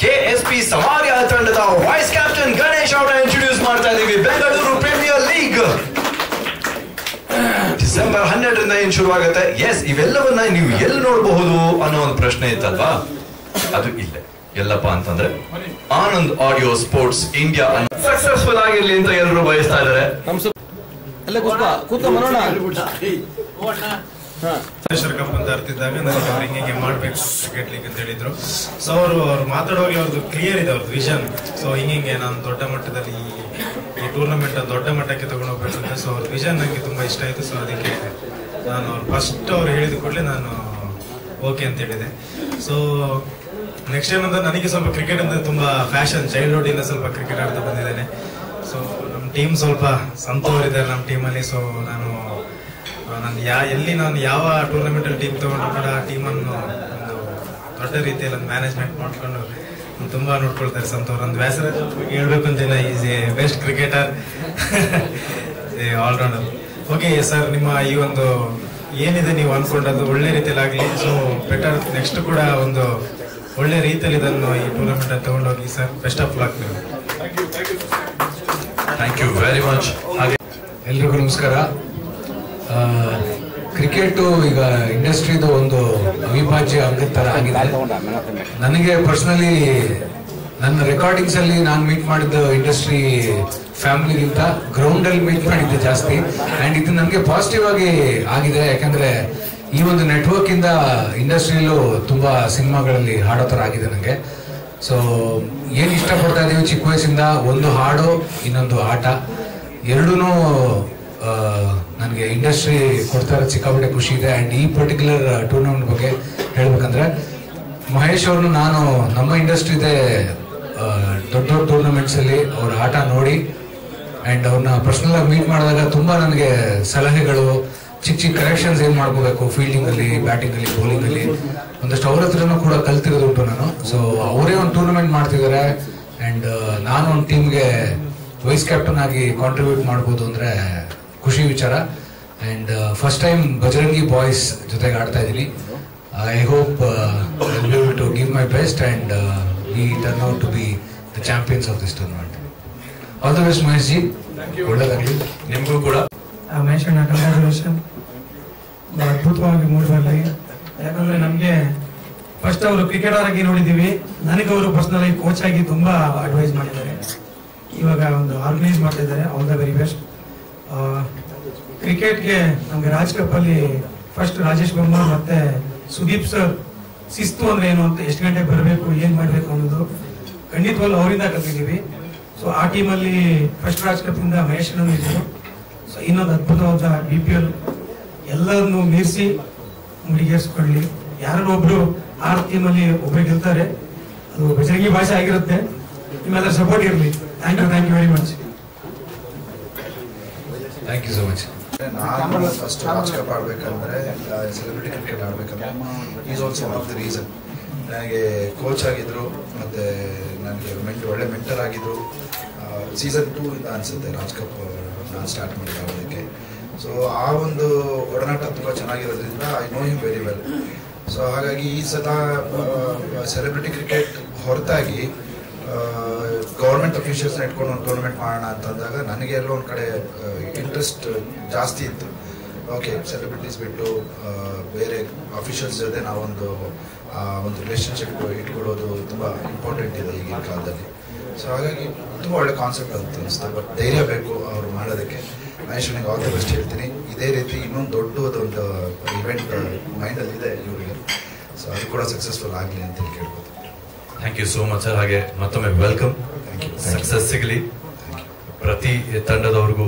Speaker 1: KSP ಸಮಾರ್ಯ ತಂಡದ ವೈಸ್ ಕ್ಯಾಪ್ಟನ್ ಗಣೇಶ್ ಅವರನ್ನ ಇಂಟ್ರೊಡ್ಯೂಸ್ ಮಾಡ್ತಾ ಇದೀವಿ. ಬೆಂಗಳೂರು ಪ್ರೀಮಿಯರ್ ಲೀಗ್ ಡಿಸೆಂಬರ್ 12ರಿಂದ ಏನ್ ಶುರುವಾಗುತ್ತೆ. ಎಸ್, ಇವೆಲ್ಲವನ್ನ ನೀವು ಎಲ್ಲಿ ನೋಡಬಹುದು ಅನ್ನೋ ಒಂದು ಪ್ರಶ್ನೆ ಇತ್ತಲ್ವಾ, ಅದು ಇಲ್ಲೇ. ಎಲ್ಲಪ್ಪ ಅಂತಂದ್ರೆ Anand audio sports India successful ಆಗಿರ್ಲಿ ಅಂತ ಎಲ್ಲರೂ ಬಯಸ್ತಾ ಇದ್ದಾರೆ.
Speaker 3: ಕಪ್ ಅಂತ ಅರ್ತಿದ್ದಾಗ ನನಗೆ ಅವ್ರು ಹಿಂಗೆ ಮಾಡ್ಬೇಕು ಕ್ರಿಕೆಟ್ ಲೀಗ್ ಅಂತ ಹೇಳಿದ್ರು. ಸೊ ಅವರು ಮಾತಾಡುವಾಗ ಅವ್ರದ್ದು ಕ್ಲಿಯರ್ ಇದೆ, ಅವ್ರದ್ದು ವಿಷನ್. ಸೊ ಹಿಂಗೆ ನಾನು ದೊಡ್ಡ ಮಟ್ಟದಲ್ಲಿ ಈ ಟೂರ್ನಮೆಂಟ್ ದೊಡ್ಡ ಮಟ್ಟಕ್ಕೆ ತಗೊಂಡು ಹೋಗ್ಬೇಕಂತ. ಸೊ ಅವ್ರ ವಿಷನ್ ನನಗೆ ತುಂಬಾ ಇಷ್ಟ ಆಯ್ತು. ಸೊ ಅದಕ್ಕೆ ನಾನು ಅವ್ರು ಫಸ್ಟ್ ಅವ್ರು ಹೇಳಿದ ಕೂಡಲೇ ನಾನು ಓಕೆ ಅಂತ ಹೇಳಿದೆ. ಸೊ ನೆಕ್ಸ್ಟ್ ಏನಂದ್ರೆ ನನಗೆ ಸ್ವಲ್ಪ ಕ್ರಿಕೆಟ್ ಅಂದ್ರೆ ತುಂಬಾ ಫ್ಯಾಷನ್. ಚೈಲ್ಡ್ಹುಡ್ ಇಂದ ಸ್ವಲ್ಪ ಕ್ರಿಕೆಟ್ ಆಡ್ತಾ ಬಂದಿದ್ದೇನೆ. ಸೊ ನಮ್ಮ ಟೀಮ್ ಸ್ವಲ್ಪ ಸಂತೋರಿದ್ದಾರೆ ನಮ್ಮ ಟೀಮಲ್ಲಿ. ಸೊ ನಾನು ಎಲ್ಲಿ ನಾನು ಯಾವ ಟೂರ್ನಮೆಂಟ್ ಅಲ್ಲಿ ಟೀಮ್ ತಗೊಂಡ್ರು ಕೂಡ ಆ ಟೀಮನ್ನು ಒಂದು ದೊಡ್ಡ ರೀತಿಯಲ್ಲಿ ಮ್ಯಾನೇಜ್ಮೆಂಟ್ ಮಾಡ್ಕೊಂಡು ತುಂಬಾ ನೋಡ್ಕೊಳ್ತಾರೆ ಸಂತೋರ್. ಒಂದು ವ್ಯಾಸರಾಜ್ ಬಗ್ಗೆ ಹೇಳ್ಬೇಕು ಅಂತ is a best cricketer, allrounder. Okay sir, ನಿಮ್ಮ ಈ ಒಂದು ಏನಿದೆ ನೀವು ಅನ್ಕೊಂಡದ್ದು ಒಳ್ಳೆ ರೀತಿಯಲ್ಲಿ ಆಗಲಿ. ಸೊ ಬೆಟರ್ ನೆಕ್ಸ್ಟ್ ಕೂಡ ಒಂದು ಒಳ್ಳೆ ರೀತಿಯಲ್ಲಿ ಇದನ್ನು ಈ ಟೂರ್ನಮೆಂಟ್ ತಗೊಂಡೋಗಿ ಸರ್. ಬೆಸ್ಟ್ ಆಫ್ ಲಕ್ ನೀವು.
Speaker 1: Thank you very much. ಹಾಗೆ
Speaker 4: ಎಲ್ರಿಗೂ ನಮಸ್ಕಾರ. ಕ್ರಿಕೆಟು ಈಗ ಇಂಡಸ್ಟ್ರಿದು ಒಂದು ಅವಿಭಾಜ್ಯ ಅಂಗದ ಥರ ಆಗಿದೆ. ನನಗೆ ಪರ್ಸನಲಿ ನನ್ನ ರೆಕಾರ್ಡಿಂಗ್ಸ್ ಅಲ್ಲಿ ನಾನು ಮೀಟ್ ಮಾಡಿದ್ದ ಇಂಡಸ್ಟ್ರಿ ಫ್ಯಾಮಿಲಿಗಿಂತ ಗ್ರೌಂಡಲ್ಲಿ ಮೀಟ್ ಮಾಡಿದ್ದೆ ಜಾಸ್ತಿ. ಆ್ಯಂಡ್ ಇದು ನನಗೆ ಪಾಸಿಟಿವ್ ಆಗಿ ಆಗಿದೆ. ಯಾಕಂದರೆ ಈ ಒಂದು ನೆಟ್ವರ್ಕ್ ಇಂದ ಇಂಡಸ್ಟ್ರಿಯಲ್ಲೂ ತುಂಬ ಸಿನಿಮಾಗಳಲ್ಲಿ ಹಾಡೋ ಥರ ಆಗಿದೆ ನನಗೆ. ಸೊ ಏನು ಇಷ್ಟಪಡ್ತಾ ಇದ್ದೀವಿ ಚಿಕ್ಕ ವಯಸ್ಸಿಂದ, ಒಂದು ಹಾಡು ಇನ್ನೊಂದು ಆಟ ಎರಡೂ ನನಗೆ ಇಂಡಸ್ಟ್ರಿ ಕೊಡ್ತಾ ಇರೋದು ಸಿಕ್ಕಾಪಟ್ಟೆ ಖುಷಿ ಇದೆ. ಆ್ಯಂಡ್ ಈ ಪರ್ಟಿಕ್ಯುಲರ್ ಟೂರ್ನಮೆಂಟ್ ಬಗ್ಗೆ ಹೇಳ್ಬೇಕಂದ್ರೆ ಮಹೇಶ್ ಅವ್ರನ್ನು ನಾನು ನಮ್ಮ ಇಂಡಸ್ಟ್ರಿದೆ ದೊಡ್ಡ ದೊಡ್ಡ ಟೂರ್ನಮೆಂಟ್ಸಲ್ಲಿ ಅವ್ರ ಆಟ ನೋಡಿ ಆ್ಯಂಡ್ ಅವ್ರನ್ನ ಪರ್ಸನಲ್ ಆಗಿ ಮೀಟ್ ಮಾಡಿದಾಗ ತುಂಬ ನನಗೆ ಸಲಹೆಗಳು, ಚಿಕ್ಕ ಚಿಕ್ಕ ಕರೆಕ್ಷನ್ಸ್ ಏನು ಮಾಡ್ಕೋಬೇಕು ಫೀಲ್ಡಿಂಗಲ್ಲಿ, ಬ್ಯಾಟಿಂಗಲ್ಲಿ, ಬೌಲಿಂಗಲ್ಲಿ ಒಂದಷ್ಟು ಅವ್ರ ಹತ್ರನೂ ಕೂಡ ಕಲ್ತಿರೋದುಂಟು ನಾನು. ಸೊ ಅವರೇ ಒಂದು ಟೂರ್ನಮೆಂಟ್ ಮಾಡ್ತಿದ್ದಾರೆ ಆ್ಯಂಡ್ ನಾನು ಒಂದು ಟೀಮ್ಗೆ ವೈಸ್ ಕ್ಯಾಪ್ಟನ್ ಆಗಿ ಕಾಂಟ್ರಿಬ್ಯೂಟ್ ಮಾಡ್ಬೋದು ಅಂದರೆ ಖುಷಿ ವಿಚಾರ. And first time Bajrangi boys ಜೊತೆಗೆ ಆಡ್ತಾ ಇದ್ದೀನಿ. I hope I will be able to give my best and we turn out to be the champions of this tournament. All the best Mahesh ji, ಒಳ್ಳೆಯದಾಗಲಿ ನಿಮಗೂ ಕೂಡ.
Speaker 5: ಮಹೇಶ್ ಅಣ್ಣ ಕಂಗ್ರ್ಯಾಚುಲೇಷನ್, ಅದ್ಭುತವಾಗಿ ಮೂಡಿ ಬರಲಿ. ಯಾಕಂದ್ರೆ ನಮಗೆ ಫಸ್ಟ್ ಅವರು ಕ್ರಿಕೆಟರ್ ಆಗಿ ನೋಡಿದ್ದೀವಿ, ನನಗೆ ಅವರು ಪರ್ಸನಲ್ ಆಗಿ ಕೋಚ್ ಆಗಿ ತುಂಬಾ ಅಡ್ವೈಸ್ ಮಾಡಿದ್ದಾರೆ. ಇವಾಗ ಒಂದು ಆರ್ಗನೈಸ್ ಮಾಡ್ತಾ ಇದ್ದಾರೆ. All the very best. ಕ್ರಿಕೆಟ್ಗೆ ನಮಗೆ ರಾಜ್ ಕಪ್ ಅಲ್ಲಿ ಫಸ್ಟ್ ರಾಜೇಶ್ ಬೊಮ್ಮಾ ಮತ್ತೆ ಸುದೀಪ್ ಸರ್ ಶಿಸ್ತು ಅಂದ್ರೆ ಏನು ಅಂತ, ಎಷ್ಟು ಗಂಟೆಗೆ ಬರಬೇಕು, ಏನ್ ಮಾಡ್ಬೇಕು ಅನ್ನೋದು ಖಂಡಿತವಾಗ್ಲೂ ಅವರಿಂದ ಕಲ್ತಿದ್ದೀವಿ. ಸೊ ಆ ಟೀಮಲ್ಲಿ ಫಸ್ಟ್ ರಾಜ್ ಕಪ್ ಇಂದ ಮಹೇಶ್ ಇದ್ರು. ಸೊ ಇನ್ನೊಂದು ಅದ್ಭುತವಾದ BPL ಎಲ್ಲರನ್ನು ಮೀರಿಸಿ ಮುಡಿಗೇರಿಸ್ಕೊಳ್ಳಿ. ಯಾರೋ ಒಬ್ರು ಆ ಟೀಮಲ್ಲಿ ಒಬ್ರು ಗೆಲ್ತಾರೆ, ಅದು ಬಜರಂಗಿ ಭಾಷೆ ಆಗಿರುತ್ತೆ. ನಿಮ್ಮೆಲ್ಲರ ಸಪೋರ್ಟ್ ಇರಲಿ. Thank you very much.
Speaker 4: Thank you so much.
Speaker 6: ನಾನು ಫಸ್ಟ್ ರಾಜ್ ಕಪ್ ಆಡಬೇಕಂದ್ರೆ, ಸೆಲೆಬ್ರಿಟಿ ಕ್ರಿಕೆಟ್ ಆಡಬೇಕಂದ್ರೆ is also one of the reason. ನನಗೆ ಕೋಚ್ ಆಗಿದ್ರು ಮತ್ತು ನನಗೆ ಒಳ್ಳೆ ಮೆಂಟರ್ ಆಗಿದ್ರು. ಸೀಸನ್ 2 ಇಂದ ಅನಿಸುತ್ತೆ ರಾಜ್ ಕಪ್ ನಾನು ಸ್ಟಾರ್ಟ್ ಮಾಡಿದ್ದೆ ಆಡೋದಕ್ಕೆ. ಸೊ ಆ ಒಂದು ಒಡನಾಟ ತುಂಬ ಚೆನ್ನಾಗಿರೋದ್ರಿಂದ I know him very well. So ಹಾಗಾಗಿ ಈ ಸಲ ಸೆಲೆಬ್ರಿಟಿ ಕ್ರಿಕೆಟ್ ಹೊರತಾಗಿ ಗೌರ್ಮೆಂಟ್ ಅಫಿಷಿಯಲ್ಸ್ನ ಇಟ್ಕೊಂಡು ಒಂದು ಟೂರ್ನಮೆಂಟ್ ಮಾಡೋಣ ಅಂತಂದಾಗ ನನಗೆ ಎಲ್ಲೋ ಒಂದು ಕಡೆ ಇಂಟ್ರೆಸ್ಟ್ ಜಾಸ್ತಿ ಇತ್ತು. ಓಕೆ, ಸೆಲೆಬ್ರಿಟೀಸ್ ಬಿಟ್ಟು ಬೇರೆ ಅಫಿಷಿಯಲ್ಸ್ ಜೊತೆ ನಾವೊಂದು ರಿಲೇಷನ್ಶಿಪ್ ಇಟ್ಕೊಳ್ಳೋದು ತುಂಬ ಇಂಪಾರ್ಟೆಂಟ್ ಇದೆ ಈಗಿನ ಕಾಲದಲ್ಲಿ. ಸೊ ಹಾಗಾಗಿ ತುಂಬ ಒಳ್ಳೆ ಕಾನ್ಸೆಪ್ಟ್ ಅಂತ ಅನಿಸ್ತು. ಬಟ್ ಧೈರ್ಯ ಬೇಕು ಅವರು ಮಾಡೋದಕ್ಕೆ. ಮಹೇಶ್ವನಿಗೆ ಆಲ್ ದ ಬೆಸ್ಟ್ ಹೇಳ್ತೀನಿ. ಇದೇ ರೀತಿ ಇನ್ನೊಂದು ದೊಡ್ಡದೊಂದು ಇವೆಂಟ್ ಮೈಂಡಲ್ಲಿದೆ ಇವರಿಗೆ. ಸೊ ಅದು ಕೂಡ ಸಕ್ಸಸ್ಫುಲ್ ಆಗಲಿ ಅಂತ ಕೇಳ್ಬೋದು.
Speaker 1: Thank you so much sir. ಹಾಗೆ ಮತ್ತೊಮ್ಮೆ ವೆಲ್ಕಮ್. ಸಕ್ಸಸ್ ಸಿಗಲಿ ಪ್ರತಿ ತಂಡದವ್ರಿಗೂ.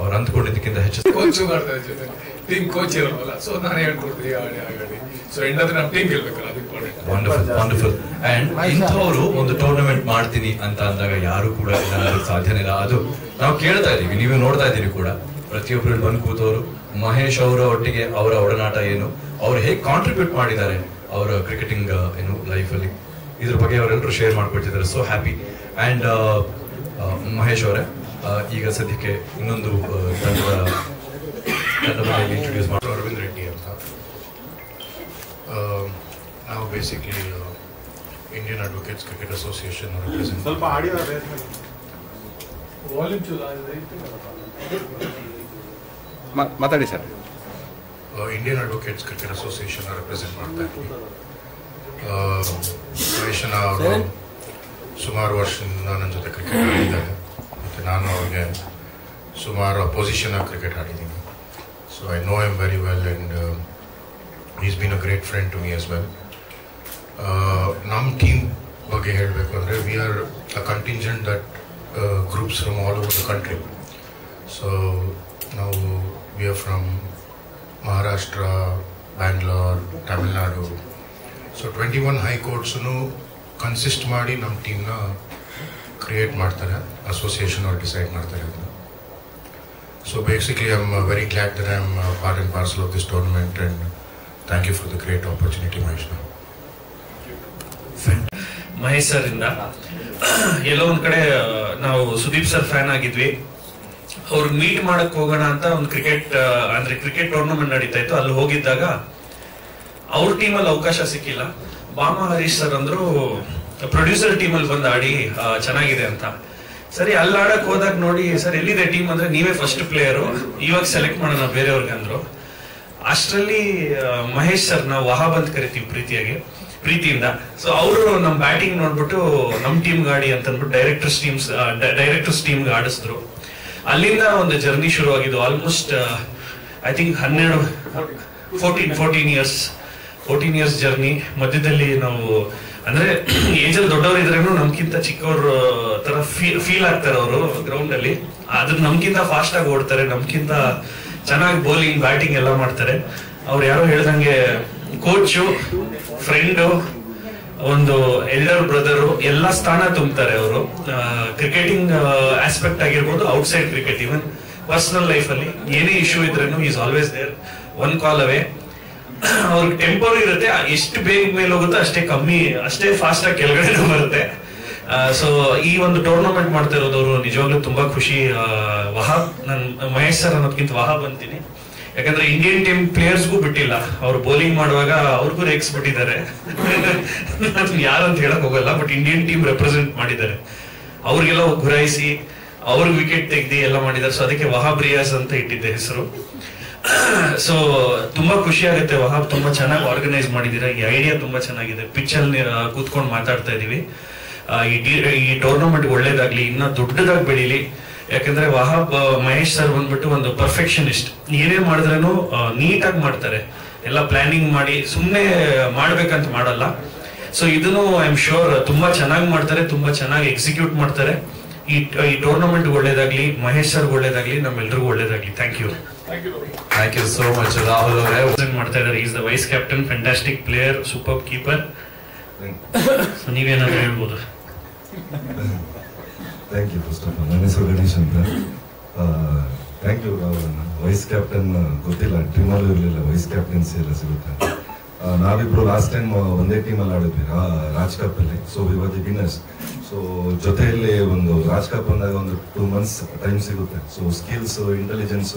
Speaker 1: ಅವ್ರು ಅಂದ್ಕೊಂಡಿದ್ದಕ್ಕಿಂತ ಹೆಚ್ಚು
Speaker 2: ಕೋಚ್ ಮಾಡ್ತಾ ಇದ್ದಾರೆ, ಟೀಮ್ ಕೋಚ್ ಇರೋಲ್ಲ. ಸೊ ನಾನು ಹೇಳ್ಕೊಡ್ತೀನಿ ಆಡಿ. ಸೊ ಎಂಡಾದ್ರೆ ನಮ್ಮ ಟೀಮ್ ಗೆಲ್ಬೇಕಲ್ಲ, ಅದು ಇಂಪಾರ್ಟೆಂಟ್.
Speaker 1: ವಂಡರ್ಫುಲ್. ಅಂಡ್ ಇಂಥವ್ರು ಒಂದು ಟೂರ್ನಮೆಂಟ್ ಮಾಡ್ತೀನಿ ಅಂತ ಅಂದಾಗ ಯಾರು ಕೂಡ ಸಾಧ್ಯನೇ ಇಲ್ಲ. ಅದು ನಾವು ಕೇಳ್ತಾ ಇದೀವಿ, ನೀವು ನೋಡ್ತಾ ಇದ್ದೀರಿ ಕೂಡ. ಪ್ರತಿಯೊಬ್ಬರಲ್ಲಿ ಬಂದು ಕೂತವರು ಮಹೇಶ್ ಅವರ ಒಟ್ಟಿಗೆ ಅವರ ಒಡನಾಟ ಏನು, ಅವ್ರು ಹೇಗೆ ಕಾಂಟ್ರಿಬ್ಯೂಟ್ ಮಾಡಿದ್ದಾರೆ ಅವರ ಕ್ರಿಕೆಟಿಂಗ್ ಏನು ಲೈಫಲ್ಲಿ, ಇದ್ರ ಬಗ್ಗೆ ಅವರೆಲ್ಲರೂ ಶೇರ್ ಮಾಡ್ಕೊಳ್ತಿದ್ದಾರೆ. So happy. ಅಂಡ್ ಮಹೇಶ್ ಅವರೇ, ಈಗ ಸದ್ಯಕ್ಕೆ ಇನ್ನೊಂದು ತಂಡದ ಇಂಟ್ರೊಡ್ಯೂಸ್ ಮಾಡಿ.
Speaker 7: ಅರವಿಂದ್ ರೆಡ್ಡಿ ಅಂತ. ನಾವು basically Indian advocates cricket association represent.
Speaker 3: ಸ್ವಲ್ಪ ಆಡಿಯೋ
Speaker 8: ಮಾತಾಡಿ sir.
Speaker 7: Indian advocates cricket association represent ಮಾಡ್ತಾ ಇದ್ವಿ. ಮಹೇಶನ ಅವರು ಸುಮಾರು ವರ್ಷದಿಂದ ನನ್ನ ಜೊತೆ ಕ್ರಿಕೆಟ್ ಆಡಿದ್ದಾರೆ ಮತ್ತು ನಾನು ಅವ್ರಿಗೆ ಸುಮಾರು ಅಪೋಸಿಷನ್ ಕ್ರಿಕೆಟ್ ಆಡಿದ್ದೀನಿ. So I know him very well and is been a great friend to me as well. ನಮ್ಮ ಟೀಮ್ ಬಗ್ಗೆ ಹೇಳಬೇಕು ಅಂದರೆ we are a contingent that groups from all over the country. So ನಾವು we are from Maharashtra, Bangalore, Tamil Nadu. So 21 ಹೈಕೋರ್ಟ್ಸನ್ನು consist ಮಾಡಿ ನಮ್ಮ ಟೀಮ್ನ create ಮಾಡ್ತಾರೆ, ಅಸೋಸಿಯೇಷನ್ ಅವ್ರು ಡಿಸೈಡ್ ಮಾಡ್ತಾರೆ ಅದನ್ನು. So basically I am very glad that I am part and parcel of this tournament and thank you for the great opportunity Mahesh.
Speaker 9: Mahesh sir ಇಂದ. ಎಲ್ಲೋ ಒಂದ್ ಕಡೆ ನಾವು ಸುದೀಪ್ ಸರ್ ಫ್ಯಾನ್ ಆಗಿದ್ವಿ. ಅವ್ರು ಮೀಟ್ ಮಾಡಕ್ ಹೋಗೋಣ ಅಂತ ಒಂದು ಕ್ರಿಕೆಟ್ ಟೂರ್ನಮೆಂಟ್ ನಡೀತಾ ಇತ್ತು. ಅಲ್ಲಿ ಹೋಗಿದ್ದಾಗ ಅವ್ರ ಟೀಮಲ್ಲಿ ಅವಕಾಶ ಸಿಕ್ಕಿಲ್ಲ. ಬಾಮ ಹರೀಶ್ ಸರ್ ಅಂದ್ರು ಪ್ರೊಡ್ಯೂಸರ್ ಟೀಮಲ್ಲಿ ಬಂದು ಆಡಿ ಚೆನ್ನಾಗಿದೆ ಅಂತ. ಸರಿ, ಅಲ್ಲಿ ಆಡಕ್ ಹೋದಾಗ ನೋಡಿ, ಸರ್ ಎಲ್ಲಿದೆ ಟೀಮ್ ಅಂದ್ರೆ ನೀವೇ ಫಸ್ಟ್ ಪ್ಲೇಯರು, ಇವಾಗ ಸೆಲೆಕ್ಟ್ ಮಾಡೋಣ ಬೇರೆಯವ್ರಿಗೆ ಅಂದ್ರು. ಅಷ್ಟರಲ್ಲಿ ಮಹೇಶ್ ಸರ್ ನಾವು ವಹಾಬ್ ಅಂತ ಕರಿತೀವಿ ಪ್ರೀತಿಯಿಂದ. ಸೊ ಅವರು ನಮ್ ಬ್ಯಾಟಿಂಗ್ ನೋಡ್ಬಿಟ್ಟು ನಮ್ ಟೀಮ್ ಗಾಡಿ ಅಂತ ಅಂದ್ಬಿಟ್ಟು ಡೈರೆಕ್ಟರ್ಸ್ ಟೀಮ್ಗೆ ಆಡಿಸಿದ್ರು. ಅಲ್ಲಿಂದ ಒಂದು ಜರ್ನಿ ಶುರು ಆಗಿದ್ದು. Almost I think 14 years journey. ಮಧ್ಯದಲ್ಲಿ ನಾವು ಅಂದ್ರೆ ಏಜಲ್ಲಿ ದೊಡ್ಡವರು ಇದ್ರೇನು ನಮ್ಗಿಂತ ಚಿಕ್ಕವರು ತರ ಫೀಲ್ ಆಗ್ತಾರೆ ಅವರು ಗ್ರೌಂಡ್ ಅಲ್ಲಿ. ಆದ್ರೆ ನಮ್ಗಿಂತ ಫಾಸ್ಟ್ ಆಗಿ ಓಡ್ತಾರೆ, ನಮ್ಗಿಂತ ಚೆನ್ನಾಗಿ ಬೌಲಿಂಗ್ ಬ್ಯಾಟಿಂಗ್ ಎಲ್ಲ ಮಾಡ್ತಾರೆ. ಅವ್ರು ಯಾರೋ ಹೇಳ್ದಂಗೆ ಕೋಚು, ಫ್ರೆಂಡು, ಒಂದು ಎಲ್ಡರ್ ಬ್ರದರು ಎಲ್ಲ ಸ್ಥಾನ ತುಂಬ್ತಾರೆ ಅವರು. ಕ್ರಿಕೆಟಿಂಗ್ ಆಸ್ಪೆಕ್ಟ್ ಆಗಿರ್ಬೋದು, outside cricket, even personal life ಅಲ್ಲಿ ಏನೇ ಇಶ್ಯೂ ಇದ್ರೇನು is always there, one call away. ಅವ್ರಿಗೆ ಟೆಂಪೋ ಇರುತ್ತೆ, ಎಷ್ಟು ಬೇಗ ಮೇಲೆ ಹೋಗುತ್ತೋ ಅಷ್ಟೇ ಫಾಸ್ಟ್ ಆಗಿ ಕೆಳಗಡೆ ಬರುತ್ತೆ. ಸೊ ಈ ಒಂದು ಟೂರ್ನಮೆಂಟ್ ಮಾಡ್ತಾ ಇರೋದವರು ನಿಜವಾಗ್ಲೂ ತುಂಬಾ ಖುಷಿ. ವಹಾಬ್, ನನ್ ಮಹೇಶ್ ಸರ್ ಅನ್ನೋದಕ್ಕಿಂತ ವಹಾಬ್ ಅಂತೀನಿ. ಯಾಕಂದ್ರೆ ಇಂಡಿಯನ್ ಟೀಮ್ ಪ್ಲೇಯರ್ಸ್ಗೂ ಬಿಟ್ಟಿಲ್ಲ, ಅವ್ರು ಬೌಲಿಂಗ್ ಮಾಡುವಾಗ ಅವ್ರಿಗೂ ರೇಕ್ಸ್ ಬಿಟ್ಟಿದ್ದಾರೆ. ಯಾರಂತ ಹೇಳಕ್ ಹೋಗಲ್ಲ, ಬಟ್ ಇಂಡಿಯನ್ ಟೀಮ್ ರೆಪ್ರೆಸೆಂಟ್ ಮಾಡಿದ್ದಾರೆ. ಅವ್ರಿಗೆಲ್ಲ ಗುರಾಯಿಸಿ ಅವ್ರಿಗೆ ವಿಕೆಟ್ ತೆಗ್ದಿ ಎಲ್ಲ ಮಾಡಿದ್ದಾರೆ. ಸೊ ಅದಕ್ಕೆ ವಹಾಬ್ ರಿಯಾಜ್ ಅಂತ ಇಟ್ಟಿದ್ದೆ ಹೆಸರು. ಸೊ ತುಂಬಾ ಖುಷಿ ಆಗುತ್ತೆ. ವಹಾಬ್ ತುಂಬಾ ಚೆನ್ನಾಗಿ ಆರ್ಗನೈಸ್ ಮಾಡಿದೀರಾ. ಈ ಐಡಿಯಾ ತುಂಬಾ ಚೆನ್ನಾಗಿದೆ. ಪಿಚ್ ಅಲ್ಲಿ ಕೂತ್ಕೊಂಡು ಮಾತಾಡ್ತಾ ಇದೀವಿ. ಈ ಟೂರ್ನಮೆಂಟ್ ಒಳ್ಳೇದಾಗ್ಲಿ, ಇನ್ನ ದೊಡ್ಡದಾಗಿ ಬೆಳೀಲಿ. ಯಾಕಂದ್ರೆ ವಹಾಬ್ ಮಹೇಶ್ ಸರ್ ಬಂದ್ಬಿಟ್ಟು ಒಂದು ಪರ್ಫೆಕ್ಷನಿಸ್ಟ್. ಏನೇ ಮಾಡಿದ್ರೂ ನೀಟಾಗಿ ಮಾಡ್ತಾರೆ. ಎಲ್ಲ ಪ್ಲಾನಿಂಗ್ ಮಾಡಿ ಸುಮ್ಮನೆ ಮಾಡ್ಬೇಕಂತ ಮಾಡಲ್ಲ. ಸೊ ಇದನ್ನು ಐ ಆಮ್ ಶೋರ್ ತುಂಬಾ ಚೆನ್ನಾಗಿ ಮಾಡ್ತಾರೆ, ತುಂಬಾ ಚೆನ್ನಾಗಿ ಎಕ್ಸಿಕ್ಯೂಟ್ ಮಾಡ್ತಾರೆ. ಈ ಟೂರ್ನಮೆಂಟ್ ಒಳ್ಳೇದಾಗ್ಲಿ, ಮಹೇಶ್ ಸರ್ ಒಳ್ಳೇದಾಗ್ಲಿ, ನಮ್ಮೆಲ್ರಿಗೂ ಒಳ್ಳೇದಾಗ್ಲಿ. Thank you so much. Rahul ಅವರೇ ಮಾಡ್ತಾ ಇದ್ದಾರೆ. Is the vice captain, fantastic player, super keeper. So ನೀವೇನಾದ್ರೂ ಹೇಳ್ಬೋದು?
Speaker 10: Thank you. First of all ನನ್ನ ಹೆಸರು ಗಣೇಶ್ ಅಂತ. Thank you Rahul. Vice captain ಗೊತ್ತಿಲ್ಲ, ಟೀಮಲ್ಲೂ ಇರಲಿಲ್ಲ ವೈಸ್ ಕ್ಯಾಪ್ಟನ್ಸಿ ಎಲ್ಲ ಸಿಗುತ್ತೆ. ನಾವಿಬ್ರು ಲಾಸ್ಟ್ ಟೈಮ್ ಒಂದೇ ಟೀಮಲ್ಲಿ ಆಡಿದ್ವಿ ರಾಜ್ ಕಪ್ ಅಲ್ಲಿ. So we were the winners. So ಜೊತೆಯಲ್ಲಿ ಒಂದು ರಾಜ್ ಕಪ್ ಅಂದಾಗ ಒಂದು 2 months ಟೈಮ್ ಸಿಗುತ್ತೆ. ಸೊ ಸ್ಕಿಲ್ಸ್, ಇಂಟೆಲಿಜೆನ್ಸ್,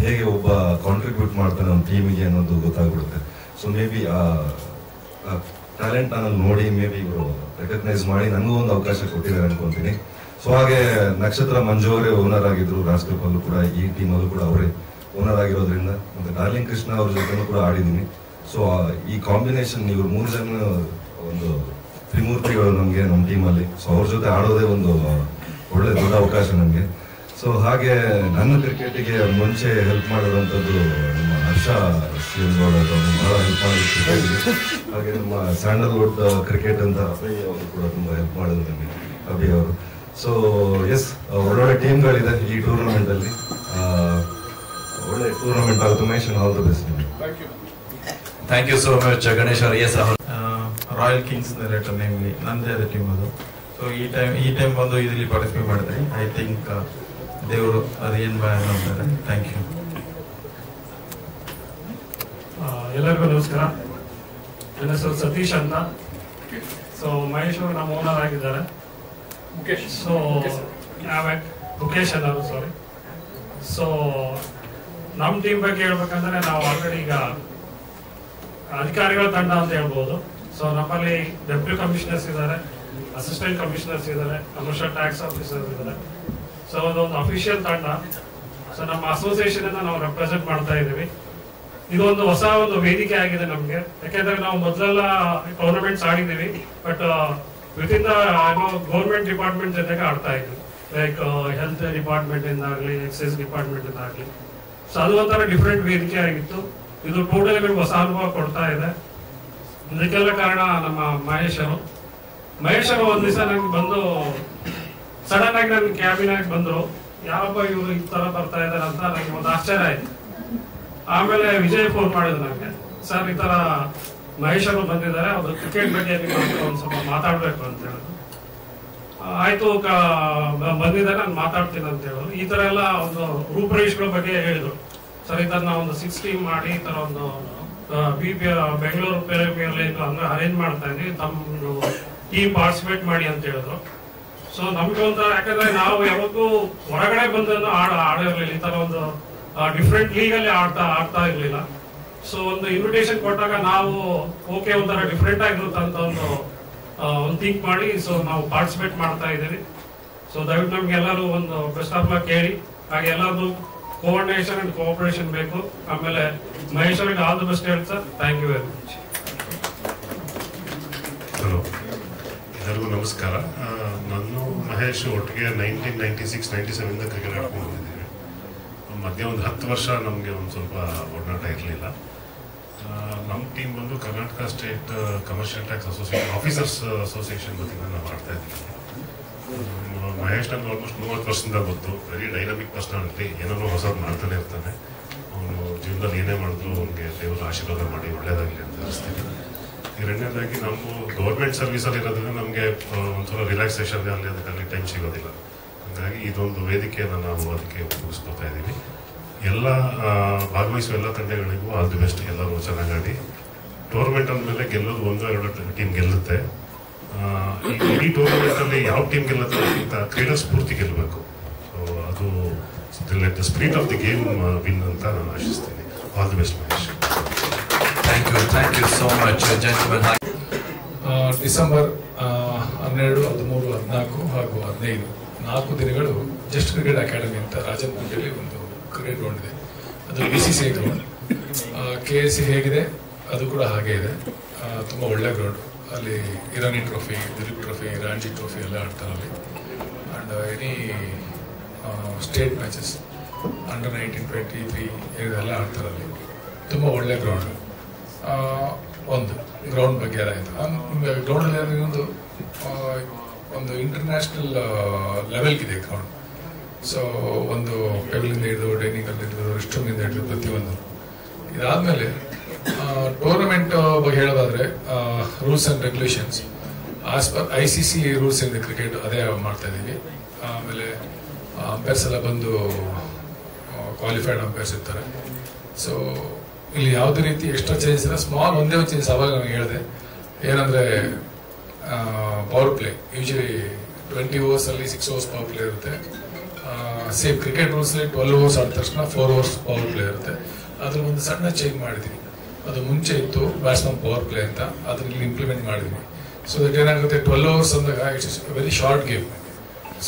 Speaker 10: ಹೇಗೆ ಒಬ್ಬ ಕಾಂಟ್ರಿಬ್ಯೂಟ್ ಮಾಡ್ತಾನೆ ನಮ್ಮ ಟೀಮಿಗೆ ಅನ್ನೋದು ಗೊತ್ತಾಗ್ಬಿಡುತ್ತೆ. ಸೊ ಮೇ ಬಿ ಟ್ಯಾಲೆಂಟ್ ನಾನು ನೋಡಿ ಮೇ ಬಿ ಇವರು ರೆಕಗ್ನೈಸ್ ಮಾಡಿ ನನಗೂ ಒಂದು ಅವಕಾಶ ಕೊಟ್ಟಿದ್ದಾರೆ ಅನ್ಕೊಂತೀನಿ. ಸೊ ಹಾಗೆ ನಕ್ಷತ್ರ ಮಂಜು ಅವರೇ ಓನರ್ ಆಗಿದ್ರು ರಾಜ್ ಕಪ್ ಅಲ್ಲೂ ಕೂಡ, ಈ ಟೀಮಲ್ಲೂ ಕೂಡ ಅವರೇ ಓನರ್ ಆಗಿರೋದ್ರಿಂದ. ಮತ್ತೆ ಡಾರ್ಲಿಂಗ್ ಕೃಷ್ಣ ಅವ್ರ ಜೊತೆನೂ ಕೂಡ ಆಡಿದ್ದೀನಿ. ಸೊ ಈ ಕಾಂಬಿನೇಷನ್, ಇವರು 3 ಜನ ಒಂದು ತ್ರಿಮೂರ್ತಿಗಳು ನಮಗೆ ನಮ್ಮ ಟೀಮಲ್ಲಿ. ಸೊ ಅವ್ರ ಜೊತೆ ಆಡೋದೇ ಒಂದು ಒಳ್ಳೆ ದೊಡ್ಡ ಅವಕಾಶ ನನಗೆ. ಸೊ ಹಾಗೆ ನನ್ನ ಕ್ರಿಕೆಟಿಗೆ ಮುಂಚೆ ಹೆಲ್ಪ್ ಮಾಡಿರೋಂಥದ್ದು ನಮ್ಮ ಹರ್ಷ ಶ್ರೀಗೌಡ ಬಹಳ ಹೆಲ್ಪ್ ಮಾಡಿದ್ರು. ಹಾಗೆ ನಮ್ಮ ಸ್ಯಾಂಡಲ್ವುಡ್ ಕ್ರಿಕೆಟ್ ಅಂತ ಅಭಯ್ ಅವರು ಕೂಡ ತುಂಬ ಹೆಲ್ಪ್ ಮಾಡಿದ್ರು ನಮಗೆ, ಅಭಯ್ ಅವರು. ಸೊ ಎಸ್, ಒಳ್ಳೊಳ್ಳೆ ಟೀಮ್ಗಳಿದೆ ಈ ಟೂರ್ನಮೆಂಟ್ ಅಲ್ಲಿ. ಒಳ್ಳೆ ಟೂರ್ನಮೆಂಟ್ ಆಗುತ್ತೆ. Umesh, all the best.
Speaker 1: Thank you so much Ganesh ಅವರು. Yes,
Speaker 3: royal kings return namely ನಂದೇ ಅದೇ ಟೀಮ್ ಅದು. ಸೊ ಈ ಟೈಮ್ ಬಂದು ಇದರಲ್ಲಿ ಪಾರ್ಟಿಸಿಪೇಟ್ ಮಾಡಿದ್ರಿ. ಐ ಥಿಂಕ್ ದೇವರು ಅದು ಏನು ಅಂತಾರೆ. Thank you.
Speaker 2: ಎಲ್ಲರಿಗೂ ನಮಸ್ಕಾರ. ನನ್ನ ಹೆಸರು ಸತೀಶ್ ಅಂತ. ಸೊ ಮಹೇಶ್ ಅವರು ನಮ್ಮ ಓನರ್ ಆಗಿದ್ದಾರೆ. ಸೊ ಮುಖೇಶ್ ಅನ್ನೋರು, ಸಾರಿ. ಸೊ ನಮ್ಮ ಟೀಮ್ ಬಗ್ಗೆ ಹೇಳ್ಬೇಕಂದ್ರೆ ನಾವು ಆಲ್ರೆಡಿ ಈಗ ಅಧಿಕಾರಿಗಳ ತಂಡ ಅಂತ ಹೇಳ್ಬೋದು. ಸೊ ನಮ್ಮಲ್ಲಿ ಡೆಪ್ಯೂಟಿ ಕಮಿಷನರ್ಸ್ ಇದ್ದಾರೆ, ಅಸಿಸ್ಟೆಂಟ್ ಕಮಿಷನರ್ಸ್ ಇದ್ದಾರೆ, ಕಮರ್ಷಿಯಲ್ ಟ್ಯಾಕ್ಸ್ ಆಫೀಸರ್ಸ್ ಇದ್ದಾರೆ. ಸೊ ಅದೊಂದು ಅಫಿಷಿಯಲ್ ತಂಡ. ಸೊ ನಮ್ಮ ಅಸೋಸಿಯೇಷನ್ ಇಂದ ನಾವು ರೆಪ್ರೆಸೆಂಟ್ ಮಾಡ್ತಾ ಇದ್ದೀವಿ. ಇದೊಂದು ಹೊಸ ಒಂದು ವೇದಿಕೆ ಆಗಿದೆ ನಮ್ಗೆ. ಯಾಕೆಂದ್ರೆ ನಾವು ಮೊದಲೆಲ್ಲ ಟೂರ್ನಮೆಂಟ್ಸ್ ಆಡಿದ್ದೀವಿ, but within the government department ಜೊತೆಗೆ ಆಡ್ತಾ ಇದ್ವಿ. ಲೈಕ್ ಹೆಲ್ತ್ ಡಿಪಾರ್ಟ್ಮೆಂಟ್ ಇಂದ ಆಗಲಿ, ಎಕ್ಸೈಸ್ ಡಿಪಾರ್ಟ್ಮೆಂಟ್ ಇಂದ ಆಗಲಿ. ಸೊ ಅದು ಒಂಥರ ಡಿಫ್ರೆಂಟ್ ವೇದಿಕೆ ಆಗಿತ್ತು. ಇದು ಟೋಟಲಿ ನಮ್ಗೆ ಹೊಸ ಅನುಭವ ಕೊಡ್ತಾ ಇದೆ. ಇದಕ್ಕೆಲ್ಲ ಕಾರಣ ನಮ್ಮ ಮಹೇಶ್ ಅವರು ಒಂದ್ ದಿವಸ ನಂಗೆ ಬಂದು ಸಡನ್ ಆಗಿ ನನ್ನ ಕ್ಯಾಬಿನಾಗಿ ಬಂದ್ರು. ಯಾರಪ್ಪ ಇವರು ಈ ತರ ಬರ್ತಾ ಇದಾರೆ ಅಂತ ನನಗೆ ಒಂದು ಆಶ್ಚರ್ಯ ಆಯ್ತು. ಆಮೇಲೆ ವಿಜಯ್ ಫೋನ್ ಮಾಡಿದ್ರು ನನಗೆ, ಸರ್ ಈ ತರ ಮಹೇಶ್ ಅವರು ಬಂದಿದ್ದಾರೆ, ಅದು ಕ್ರಿಕೆಟ್ ಬಗ್ಗೆ ಒಂದ್ ಸ್ವಲ್ಪ ಮಾತಾಡ್ಬೇಕು ಅಂತ ಹೇಳಿದ್ರು. ಆಯ್ತು ಬಂದಿದ್ದಾರೆ, ನಾನು ಮಾತಾಡ್ತೀನಿ ಅಂತ ಹೇಳಿದ್ರು. ಈ ತರ ಎಲ್ಲ ಒಂದು ರೂಪರೇಷ್ಗಳ ಬಗ್ಗೆ ಹೇಳಿದ್ರು. ಸರ್ ಈ ತರ ನಾವು ಒಂದು 6 ಟೀಮ್ ಮಾಡಿ ಈ ತರ ಒಂದು ಬೆಂಗಳೂರು ಪ್ರೀಮಿಯರ್ ಲೀಗ್ ಅಂದ್ರೆ ಅರೇಂಜ್ ಮಾಡ್ತಾ ಇದ್ವಿ. ತಮ್ಮ
Speaker 11: ಟೀಮ್ ಪಾರ್ಟಿಸಿಪೇಟ್ ಮಾಡಿ ಅಂತ ಹೇಳಿದ್ರು. ಸೊ ನಮ್ಗೆ ಒಂಥರ, ಯಾಕಂದ್ರೆ ನಾವು ಯಾವತ್ತೂ ಹೊರಗಡೆ ಬಂದನ್ನು ಆಡಿರ್ಲಿಲ್ಲ, ಈ ತರ ಒಂದು ಡಿಫ್ರೆಂಟ್ ಲೀಗಲ್ಲಿ ಆಡ್ತಾ ಇರ್ಲಿಲ್ಲ. ಸೊ ಒಂದು ಇನ್ವಿಟೇಷನ್ ಕೊಟ್ಟಾಗ ನಾವು ಓಕೆ ಒಂಥರ ಡಿಫ್ರೆಂಟ್ ಆಗಿರುತ್ತೆ ಅಂತ ಒಂದು ಥಿಂಕ್ ಮಾಡಿ ಸೊ ನಾವು ಪಾರ್ಟಿಸಿಪೇಟ್ ಮಾಡ್ತಾ ಇದ್ದೀವಿ. ಸೊ ದಯವಿಟ್ಟು ನಮ್ಗೆ ಎಲ್ಲರೂ ಒಂದು ಬೆಸ್ಟ್ ಆಫ್ ಲಕ್ ಹೇಳಿ, ಹಾಗೆ ಎಲ್ಲರದು ಕೋಆರ್ಡಿನೇಷನ್ ಅಂಡ್ ಕೋಆಪರೇಷನ್ ಬೇಕು. ಆಮೇಲೆ ಮಹೇಶ್ ಅವರಿಗೆ ಆಲ್ ದ ಬೆಸ್ಟ್ ಹೇಳಿ sir. Thank you very much.
Speaker 12: Hello, ಎಲ್ಲರಿಗೂ ನಮಸ್ಕಾರ. ನಾನು ಮಹೇಶ್ ಒಟ್ಟಿಗೆ 1996-97 ಕ್ರಿಕೆಟ್ ಆಡ್ಕೊಂಡು ಬಂದಿದ್ದೀವಿ. ಮಧ್ಯೆ ಒಂದು 10 ವರ್ಷ ನಮಗೆ ಒಂದು ಸ್ವಲ್ಪ ಒಡನಾಟ ಇರಲಿಲ್ಲ. ನಮ್ಮ ಟೀಮ್ ಬಂದು Karnataka state commercial tax association officers association ವತಿಯಿಂದ ನಾವು ಆಡ್ತಾ ಇದ್ದೀವಿ. ಮಹೇಶ್ ನಮ್ಗೆ ಆಲ್ಮೋಸ್ಟ್ 30 ವರ್ಷದಿಂದ ಗೊತ್ತು. ವೆರಿ ಡೈನಮಿಕ್ ಪರ್ಸನಾಲಿಟಿ, ಏನಾದ್ರು ಹೊಸದು ಮಾಡ್ತಾನೆ ಇರ್ತಾನೆ. ಅವನು ಜೀವನದಲ್ಲಿ ಏನೇ ಮಾಡಿದ್ರು ಅವನಿಗೆ ದೇವರ ಆಶೀರ್ವಾದ ಮಾಡಿ ಒಳ್ಳೇದಾಗಲಿ ಅಂತ ಅನಿಸ್ತೀನಿ. ಎರಡನೇದಾಗಿ ನಾವು ಗೌರ್ಮೆಂಟ್ ಸರ್ವಿಸಲ್ಲಿ ಇರೋದ್ರಿಂದ ನಮಗೆ ಒಂಥರ ರಿಲ್ಯಾಕ್ಸೇಷನ್ ಅಲ್ಲಿ ಅದಕ್ಕಾಗಲಿ ಟೈಮ್ ಸಿಗೋದಿಲ್ಲ. ಹಾಗಾಗಿ ಇದೊಂದು ವೇದಿಕೆಯನ್ನು ನಾವು ಅದಕ್ಕೆ ಉಪಯೋಗಿಸ್ಕೊತಾ ಇದ್ದೀವಿ. ಎಲ್ಲ ಭಾಗವಹಿಸುವ ಎಲ್ಲ ತಂಡಗಳಿಗೂ ಆಲ್ ದಿ ಬೆಸ್ಟ್. ಎಲ್ಲರೂ ಚೆನ್ನಾಗಿ ಆಡಿ. ಟೂರ್ನಮೆಂಟ್ ಅಂದಮೇಲೆ ಗೆಲ್ಲೋದು 1-2 ಟೀಮ್ ಗೆಲ್ಲುತ್ತೆ. ಈ ಟೂರ್ನಮೆಂಟಲ್ಲಿ ಯಾವ ಟೀಮ್ ಗೆಲ್ಲುತ್ತೆ ಅಂತ ಕ್ರೀಡಾ ಸ್ಫೂರ್ತಿ ಗೆಲ್ಲಬೇಕು. ಸೊ ಅದು let the spirit of the game win ಅಂತ ನಾನು ಆಶಿಸ್ತೀನಿ. All the best Mahesh.
Speaker 1: Thank you so much gentlemen.
Speaker 2: December 12, 13, 14 ಹಾಗೂ 15 4 ದಿನಗಳು ಜಸ್ಟ್ ಕ್ರಿಕೆಟ್ ಅಕಾಡೆಮಿ ಅಂತ ರಾಜನಗುಂಟೆಯಲ್ಲಿ ಒಂದು ಕ್ರಿಕೆಟ್ ಗ್ರೌಂಡ್ ಇದೆ. ಅದು BCCI ಗ್ರೌಂಡ್. KSC ಹೇಗಿದೆ ಅದು ಕೂಡ ಹಾಗೆ ಇದೆ. ತುಂಬ ಒಳ್ಳೆ ಗ್ರೌಂಡ್. ಅಲ್ಲಿ Irani trophy, Duleep trophy, Ranji trophy ಎಲ್ಲ ಆಡ್ತಾರೆ ಅಲ್ಲಿ. And any state matches under 19, 23 ಇದೆಲ್ಲ ಆಡ್ತಾರೆ ಅಲ್ಲಿ. ತುಂಬ ಒಳ್ಳೆ ಗ್ರೌಂಡ್. ಒಂದು ಗ್ರೌಂಡ್ ಬಗ್ಗೆ ಆಯಿತು. ಗ್ರೌಂಡಲ್ಲಿ ಒಂದು ಇಂಟರ್ನ್ಯಾಷನಲ್ ಲೆವೆಲ್ಗಿದೆ ಗ್ರೌಂಡ್. ಸೊ ಒಂದು ಪೆಬಲಿಂದ ಹಿಡಿದು, ಡೈನಿಂಗಲ್ಲಿ ಹಿಡಿದು, ರೆಸ್ಟ್ರೂಮಿಂದ ಹಿಡಿದು ಪ್ರತಿಯೊಂದು. ಇದಾದಮೇಲೆ ಟೂರ್ನಮೆಂಟ್ ಬಗ್ಗೆ ಹೇಳೋದಾದ್ರೆ rules and regulations as per ICC rules ಇದೆ ಕ್ರಿಕೆಟ್, ಅದೇ ಮಾಡ್ತಾ ಇದ್ದೀವಿ. ಆಮೇಲೆ ಅಂಪೈರ್ಸ್ ಎಲ್ಲ ಬಂದು ಕ್ವಾಲಿಫೈಡ್ ಅಂಪೈರ್ಸ್ ಇರ್ತಾರೆ. ಸೊ ಇಲ್ಲಿ ಯಾವುದೇ ರೀತಿ ಎಕ್ಸ್ಟ್ರಾ ಚೇಂಜಸ್ ಇಲ್ಲ. ಸ್ಮಾಲ್ ಒಂದೇ ಒಂದು ಚೇಂಜಸ್ ಅವಾಗ ನಾನು ಹೇಳಿದೆ, ಏನಂದರೆ power play. Usually 20 ಓವರ್ಸಲ್ಲಿ 6 overs power play ಇರುತ್ತೆ. ಸೇಮ್ ಕ್ರಿಕೆಟ್ ರೂಲ್ಸಲ್ಲಿ 12 ಓವರ್ಸ್ ಆದ ತಕ್ಷಣ 4 ಓವರ್ಸ್ ಪವರ್ ಪ್ಲೇ ಇರುತ್ತೆ. ಅದ್ರಲ್ಲಿ ಒಂದು ಸಣ್ಣ ಚೇಂಜ್ ಮಾಡಿದ್ದೀವಿ. ಅದು ಮುಂಚೆ ಇತ್ತು ಬ್ಯಾಟ್ಸ್ಮನ್ ಪವರ್ ಪ್ಲೇ ಅಂತ, ಅದನ್ನ ಇಲ್ಲಿ ಇಂಪ್ಲಿಮೆಂಟ್ ಮಾಡಿದ್ವಿ. ಸೊ ದಟ್ ಏನಾಗುತ್ತೆ, 12 ಓವರ್ಸ್ ಅಂದಾಗ it's very short game.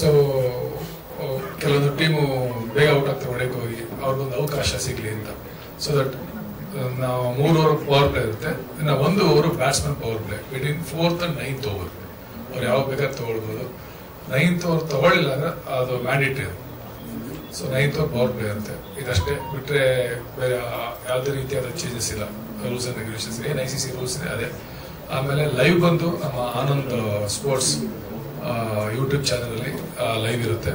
Speaker 2: So ಕೆಲವೊಂದು ಟೀಮು ಬೇಗ ಔಟ್ ಆಗ್ತಾರೆ ಹೊಡೆಗೆ ಹೋಗಿ, ಅವ್ರಿಗೊಂದು ಅವಕಾಶ ಸಿಗಲಿ ಅಂತ. ಸೊ ದಟ್ ನಾವು 3 ಓವರ್ ಪವರ್ ಪ್ಲೇ ಇರುತ್ತೆ, ಇನ್ನು 1 over batsman power play between 4th and 9th over. ಅವ್ರು ಯಾವಾಗ ಬೇಕಾದ್ರೆ ತಗೊಳ್ಬೋದು. 9th ಓವರ್ ತಗೊಳ್ಳಿಲ್ಲ ಅಂದ್ರೆ ಅದು mandatory. So 9th over power play ಇರುತ್ತೆ. ಇದಷ್ಟೇ ಬಿಟ್ಟರೆ ಬೇರೆ ಯಾವುದೇ ರೀತಿಯಾದ ಚೇಂಜಸ್ ಇಲ್ಲ. ರೂಲ್ಸ್ ಅಂಡ್ ರೆಗ್ಯುಲೇಷನ್ಸ್ ಏನು ICC ರೂಲ್ಸ್ ಇದೆ ಅದೇ. ಆಮೇಲೆ ಲೈವ್ ಬಂದು ನಮ್ಮ ಆನಂದ್ ಸ್ಪೋರ್ಟ್ಸ್ ಯೂಟ್ಯೂಬ್ ಚಾನಲಲ್ಲಿ ಲೈವ್ ಇರುತ್ತೆ.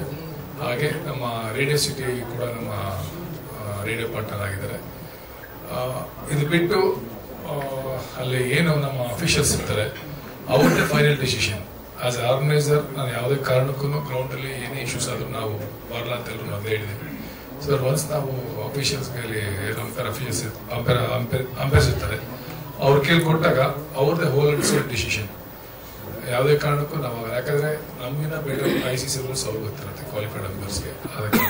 Speaker 2: ಹಾಗೆ ನಮ್ಮ ರೇಡಿಯೋ ಸಿಟಿ ಕೂಡ ನಮ್ಮ ರೇಡಿಯೋ ಪಾರ್ಟ್ನರ್ ಆಗಿದ್ದಾರೆ. ಇದು ಬಿಟ್ಟು ಅಲ್ಲಿ ಏನು ನಮ್ಮ ಅಫಿಷಿಯಲ್ಸ್ ಇರ್ತಾರೆ ಅವ್ರದ್ದೇ final decision. As A organiser ನಾನು ಯಾವುದೇ ಕಾರಣಕ್ಕೂ ಗ್ರೌಂಡಲ್ಲಿ ಏನೇ ಇಶ್ಯೂಸ್ ಆದರೂ ನಾವು ಬರಲ್ಲ ಅಂತ ಎಲ್ಲರೂ ಮೊದಲೇ ಹೇಳಿದ್ದೀವಿ. ಸೊ ಒನ್ಸ್ ನಾವು ಅಫಿಷಿಯಲ್ಸ್ ಮೇಲೆ ಅಂಪೈರ್ಸ್ ಇರ್ತಾರೆ ಅವ್ರು ಕೇಳ್ಕೊಟ್ಟಾಗ ಅವ್ರದ್ದೇ ಹೋಲ್ ಅಂಡ್ ಸೋಲ್ ಡಿಸಿಷನ್. ಯಾವುದೇ ಕಾರಣಕ್ಕೂ ನಾವು, ಯಾಕಂದ್ರೆ ನಮ್ಗಿಂತ ಬೆಟರ್ ICC ರೂಲ್ಸ್ ಅವ್ರಿಗೆ ಗೊತ್ತಿರುತ್ತೆ ಕ್ವಾಲಿಫೈಡ್ ಅಂಪೈರ್ಸ್ಗೆ. ಅದಕ್ಕೆ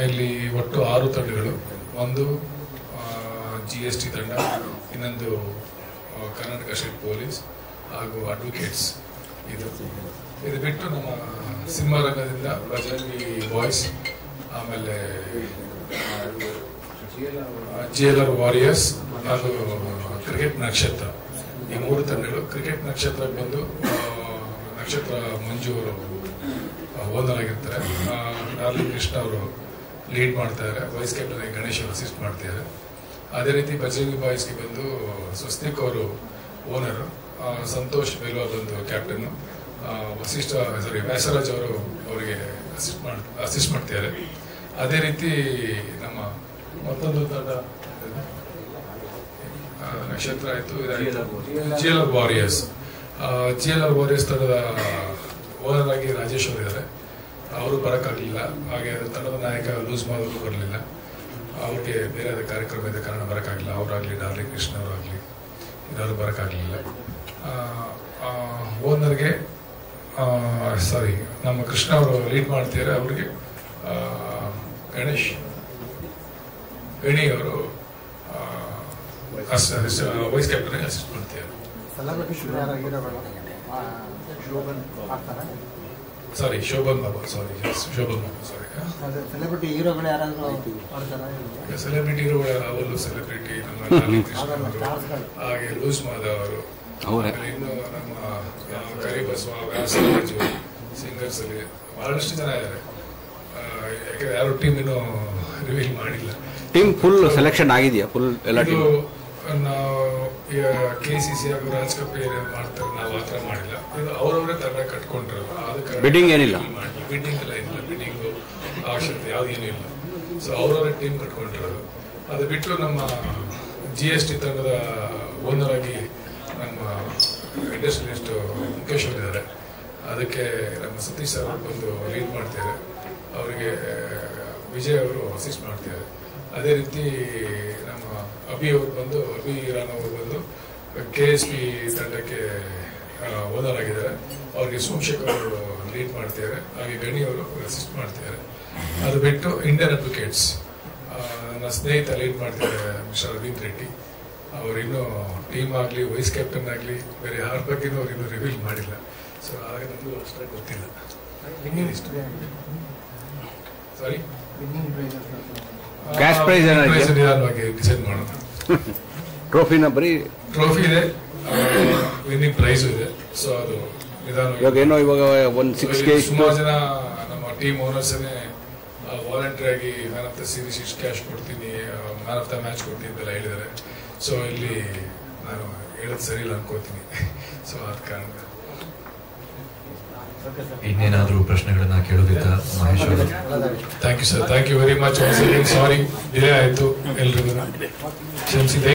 Speaker 2: ಇಲ್ಲಿ ಒಟ್ಟು 6 ತಂಡಗಳು. ಒಂದು GST ತಂಡ, ಇನ್ನೊಂದು ಕರ್ನಾಟಕ ಸ್ಟೇಟ್ ಪೊಲೀಸ್ ಹಾಗೂ ಅಡ್ವೊಕೇಟ್ಸ್. ಇದು ಬಿಟ್ಟು ನಮ್ಮ ಸಿನಿಮಾ ರಂಗದಿಂದ ಬಜರಂಗಿ ಬಾಯ್ಸ್, ಆಮೇಲೆ JLR ವಾರಿಯರ್ಸ್ ಹಾಗೂ ಕ್ರಿಕೆಟ್ ನಕ್ಷತ್ರ, ಈ 3 ತಂಡಗಳು. ಕ್ರಿಕೆಟ್ ನಕ್ಷತ್ರ ಬಂದು ನಕ್ಷತ್ರ ಮಂಜು ಅವರು ಓನರ್ ಆಗಿರ್ತಾರೆ. ಡಾರ್ಲಿಂಗ್ ಕೃಷ್ಣ ಅವರು ಲೀಡ್ ಮಾಡ್ತಾ ಇದ್ದಾರೆ. ವೈಸ್ ಕ್ಯಾಪ್ಟನ್ ಗಣೇಶ್ ಅವರು ಅಸಿಸ್ಟ್ ಮಾಡ್ತಿದ್ದಾರೆ. ಅದೇ ರೀತಿ ಬಜರಂಗಿ ಬಾಯ್ಸ್ಗೆ ಬಂದು ಸ್ವಸ್ತಿಕ್ ಅವರು ಓನರು, ಸಂತೋಷ್ ಬೆಲ್ವಾ ಬಂದು ಕ್ಯಾಪ್ಟನ್, ವ್ಯಾಸರಾಜ್ ಅವರು ಅವರಿಗೆ ಅಸಿಸ್ಟ್ ಮಾಡ್ತಿದ್ದಾರೆ. ಅದೇ ರೀತಿ ನಮ್ಮ ಮತ್ತೊಂದು ತಂಡ ನಕ್ಷತ್ರ ಆಯಿತು, JLR ವಾರಿಯರ್ಸ್. JLR ವಾರಿಯರ್ಸ್ ತಂಡದ ಓನರ್ ಆಗಿ ರಾಜೇಶ್ ಅವರು ಇದ್ದಾರೆ. ಅವರು ಬರೋಕ್ಕಾಗಲಿಲ್ಲ. ಹಾಗೆ ತಂಡದ ನಾಯಕ ಲೂಸ್ ಮಾಡೋರು ಬರಲಿಲ್ಲ. ಅವ್ರಿಗೆ ಬೇರೆ ಕಾರ್ಯಕ್ರಮ ಇದ್ದ ಕಾರಣ ಬರೋಕ್ಕಾಗಲಿಲ್ಲ. ಅವರಾಗಲಿ ಡಾರ್ಲಿಂಗ್ ಕೃಷ್ಣ ಅವರಾಗಲಿ. ಇನ್ನಾರು ಬರೋಕ್ಕಾಗಲಿಲ್ಲ. ಓನರ್ಗೆ ಸಾರಿ ನಮ್ಮ ಕೃಷ್ಣ ಅವರು ಲೀಡ್ ಮಾಡ್ತಿದ್ದಾರೆ, ಅವ್ರಿಗೆ ಗಣಿ ಅವರು ವೈಸ್ ಕ್ಯಾಪ್ಟನ್ ಅಸಿಸ್ಟ್ ಮಾಡ್ತಿದ್ದಾರೆ. ಸಾರಿ ಶೋಭನ್ ಬಾಬು ಸಾರಿ
Speaker 13: ಸೆಲೆಬ್ರಿಟಿ ಹೀರೋಗಳು ಯಾರಾದ್ರೂ
Speaker 2: ಸೆಲೆಬ್ರಿಟಿ ಹೀರೋಗಳು ಅವರು ಸೆಲೆಬ್ರಿಟಿ ನಮ್ಮ ಹಾಗೆ ಲೂಸ್ ಮಾಧವ್ ಅವರು, ಇನ್ನು ನಮ್ಮ ಕರಿಬಸವ ವ್ಯಾಸರಾಜು ಸಿಂಗರ್ಸ್ ಅಲ್ಲಿ ಬಹಳಷ್ಟು ಜನ ಇದ್ದಾರೆ. ಯಾಕಂದ್ರೆ ಯಾರು ಟೀಮ್ ಇನ್ನೂ ರಿವೀಲ್ ಮಾಡಿಲ್ಲ.
Speaker 8: ಟೀಮ್ ಫುಲ್ ಸೆಲೆಕ್ಷನ್ ಆಗಿದೆಯಾ? ಫುಲ್ ಎಲ್ಲ ಟೀಮ್
Speaker 2: ನಾವು KCC ಹಾಗೂ ರಾಜ್ ಕಪೂರ್ ಮಾಡ್ತಾರೆ, ನಾವು ಆ ಥರ ಮಾಡಿಲ್ಲ. ಅವರವರೇ ತಂಡ ಕಟ್ಕೊಂಡಿರೋದು. ಅದಕ್ಕೆ
Speaker 8: ಬಿಡ್ಡಿಂಗ್ ಏನಿಲ್ಲ,
Speaker 2: ಬಿಡ್ಡಿಂಗ್ ಎಲ್ಲ ಇಲ್ಲ, ಬಿಡ್ಡಿಂಗು ಅವಶ್ಯಕತೆ ಯಾವುದೇನೂ ಇಲ್ಲ. ಸೊ ಅವರವರೇ ಟೀಮ್ ಕಟ್ಕೊಂಡಿರೋದು. ಅದು ಬಿಟ್ಟು ನಮ್ಮ GST ತಂಡದ ಓನರ್ ಆಗಿ ನಮ್ಮ ಇಂಡಸ್ಟ್ರಿಯಲಿಸ್ಟ್ ಮುಖೇಶ್ ಅವರಿದ್ದಾರೆ. ಅದಕ್ಕೆ ನಮ್ಮ ಸತೀಶ್ ಅವರು ಬಂದು ಲೀಡ್ ಮಾಡ್ತಿದ್ದಾರೆ, ಅವರಿಗೆ ವಿಜಯ್ ಅವರು ಅಸಿಸ್ಟ್ ಮಾಡ್ತಿದ್ದಾರೆ. ಅದೇ ರೀತಿ ನಮ್ಮ ಅಭಿ ರಾನ್ ಅವರು ಬಂದು KSP ತಂಡಕ್ಕೆ ಓನರ್ ಆಗಿದ್ದಾರೆ, ಅವ್ರಿಗೆ ಸೋಮಶೇಖರ್ ಅವರು ಲೀಡ್ ಮಾಡ್ತಿದ್ದಾರೆ, ಹಾಗೆ ಗಣಿ ಅವರು ಅಸಿಸ್ಟ್ ಮಾಡ್ತಿದ್ದಾರೆ. ಅದು ಬಿಟ್ಟು ಇಂಡಿಯನ್ ಅಡ್ವೊಕೇಟ್ಸ್ ನನ್ನ ಸ್ನೇಹಿತ ಲೀಡ್ ಮಾಡ್ತಿದ್ದಾರೆ ಮಿಸ್ಟರ್ ಅರವಿಂದ್ ರೆಡ್ಡಿ. ಅವ್ರು ಇನ್ನೂ ಟೀಮ್ ಆಗಲಿ ವೈಸ್ ಕ್ಯಾಪ್ಟನ್ ಆಗಲಿ ಬೇರೆ ಯಾರ ಬಗ್ಗೆನೂ ಅವ್ರು ಇನ್ನೂ ರಿವೀಲ್ ಮಾಡಿಲ್ಲ. ಸೊ ಹಾಗೆ ನಮಗೂ ಅಷ್ಟೇ ಗೊತ್ತಿಲ್ಲ. ಸಾರಿ
Speaker 8: ಕ್ಯಾಶ್ ಪ್ರೈಸ್
Speaker 2: ನಿಧಾನವಾಗಿ ಡಿಸೈಡ್ ಮಾಡೋಣ.
Speaker 8: ಟ್ರೋಫಿನ ಬರೀ
Speaker 2: ಟ್ರೋಫಿ ಇದೆ, ವಿನ್ನಿಂಗ್ ಪ್ರೈಸ್ ಇದೆ. ಸೊ ಅದು
Speaker 8: ಇವಾಗ ಏನೋ ಇವಾಗ
Speaker 2: ಸುಮಾರು ಜನ ನಮ್ಮ ಟೀಮ್ ಓನರ್ಸ್ ವಾಲಂಟರಿ ಆಗಿ ಮ್ಯಾನ್ ಆಫ್ ದ ಸೀರೀಸ್ ಇಷ್ಟು ಕ್ಯಾಶ್ ಕೊಡ್ತೀನಿ, ಮ್ಯಾನ್ ಆಫ್ ದ ಮ್ಯಾಚ್ ಕೊಡ್ತೀನಿ ಅಂತೆಲ್ಲ ಹೇಳಿದ್ದಾರೆ. ಸೊ ಇಲ್ಲಿ ನಾನು ಹೇಳೋದು ಸರಿ ಇಲ್ಲ ಅನ್ಕೋತೀನಿ. ಸೊ ಅದ ಕಾರಣ
Speaker 1: ಇನ್ನೇನಾದ್ರೂ ಪ್ರಶ್ನೆಗಳನ್ನ ಕೇಳೋದಿತ್ತ ಮಹೇಶ್ ಅವರು?
Speaker 2: Thank you sir, thank you very much. Sorry delay ಆಯಿತು, ಎಲ್ರಿಗೂ ಕ್ಷಮಿಸಿದೆ.